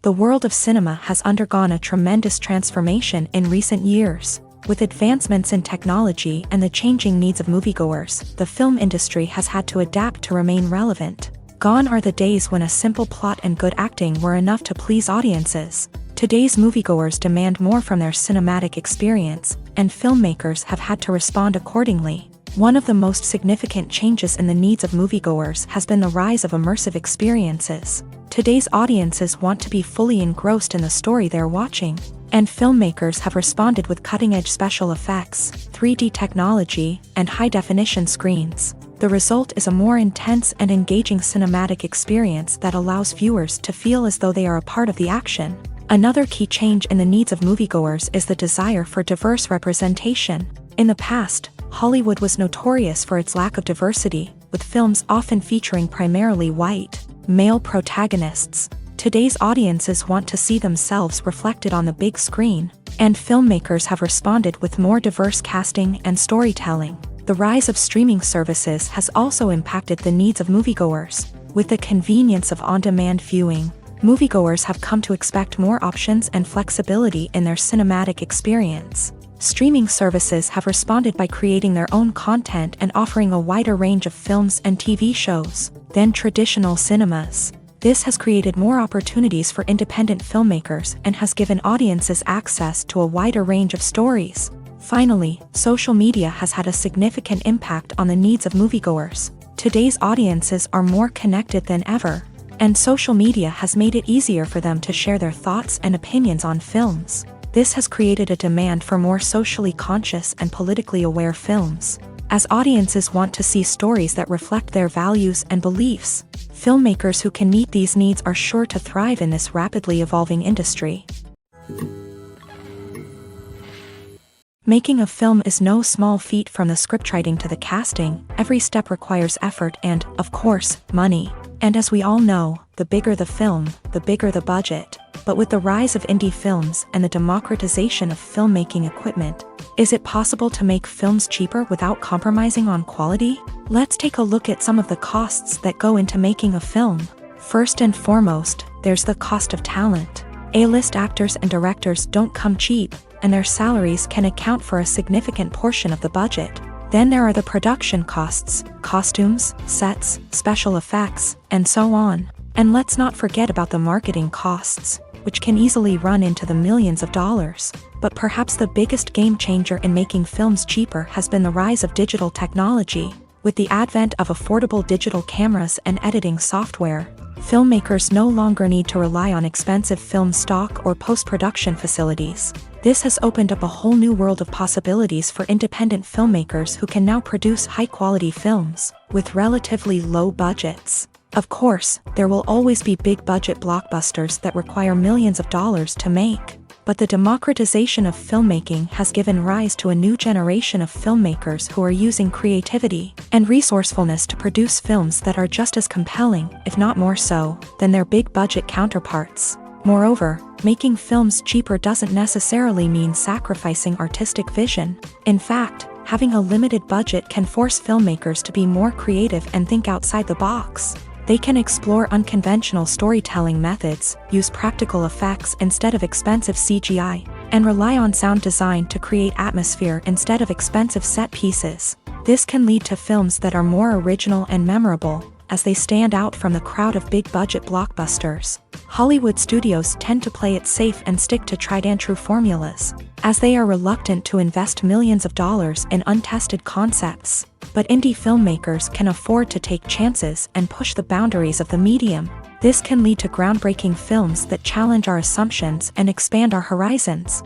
Speaker 1: The world of cinema has undergone a tremendous transformation in recent years. With advancements in technology and the changing needs of moviegoers, the film industry has had to adapt to remain relevant. Gone are the days when a simple plot and good acting were enough to please audiences. Today's moviegoers demand more from their cinematic experience, and filmmakers have had to respond accordingly. One of the most significant changes in the needs of moviegoers has been the rise of immersive experiences. Today's audiences want to be fully engrossed in the story they're watching, and filmmakers have responded with cutting-edge special effects, 3D technology, and high-definition screens. The result is a more intense and engaging cinematic experience that allows viewers to feel as though they are a part of the action. Another key change in the needs of moviegoers is the desire for diverse representation. In the past, Hollywood was notorious for its lack of diversity, with films often featuring primarily white, male protagonists. Today's audiences want to see themselves reflected on the big screen, and filmmakers have responded with more diverse casting and storytelling. The rise of streaming services has also impacted the needs of moviegoers. With the convenience of on-demand viewing, moviegoers have come to expect more options and flexibility in their cinematic experience. Streaming services have responded by creating their own content and offering a wider range of films and TV shows than traditional cinemas. This has created more opportunities for independent filmmakers and has given audiences access to a wider range of stories. Finally, social media has had a significant impact on the needs of moviegoers. Today's audiences are more connected than ever, and social media has made it easier for them to share their thoughts and opinions on films. This has created a demand for more socially conscious and politically aware films. As audiences want to see stories that reflect their values and beliefs, filmmakers who can meet these needs are sure to thrive in this rapidly evolving industry. Making a film is no small feat. From the scriptwriting to the casting, every step requires effort and, of course, money. And as we all know, the bigger the film, the bigger the budget. But with the rise of indie films and the democratization of filmmaking equipment, is it possible to make films cheaper without compromising on quality? Let's take a look at some of the costs that go into making a film. First and foremost, there's the cost of talent. A-list actors and directors don't come cheap, and their salaries can account for a significant portion of the budget. Then there are the production costs, costumes, sets, special effects, and so on. And let's not forget about the marketing costs, which can easily run into the millions of dollars. But perhaps the biggest game changer in making films cheaper has been the rise of digital technology. With the advent of affordable digital cameras and editing software, filmmakers no longer need to rely on expensive film stock or post-production facilities. This has opened up a whole new world of possibilities for independent filmmakers who can now produce high-quality films with relatively low budgets. Of course, there will always be big-budget blockbusters that require millions of dollars to make. But the democratization of filmmaking has given rise to a new generation of filmmakers who are using creativity and resourcefulness to produce films that are just as compelling, if not more so, than their big-budget counterparts. Moreover, making films cheaper doesn't necessarily mean sacrificing artistic vision. In fact, Having a limited budget can force filmmakers to be more creative and think outside the box. They can explore unconventional storytelling methods, use practical effects instead of expensive CGI, and rely on sound design to create atmosphere instead of expensive set pieces. This can lead to films that are more original and memorable, as they stand out from the crowd of big-budget blockbusters. Hollywood studios tend to play it safe and stick to tried-and-true formulas, as they are reluctant to invest millions of dollars in untested concepts. But indie filmmakers can afford to take chances and push the boundaries of the medium. This can lead to groundbreaking films that challenge our assumptions and expand our horizons.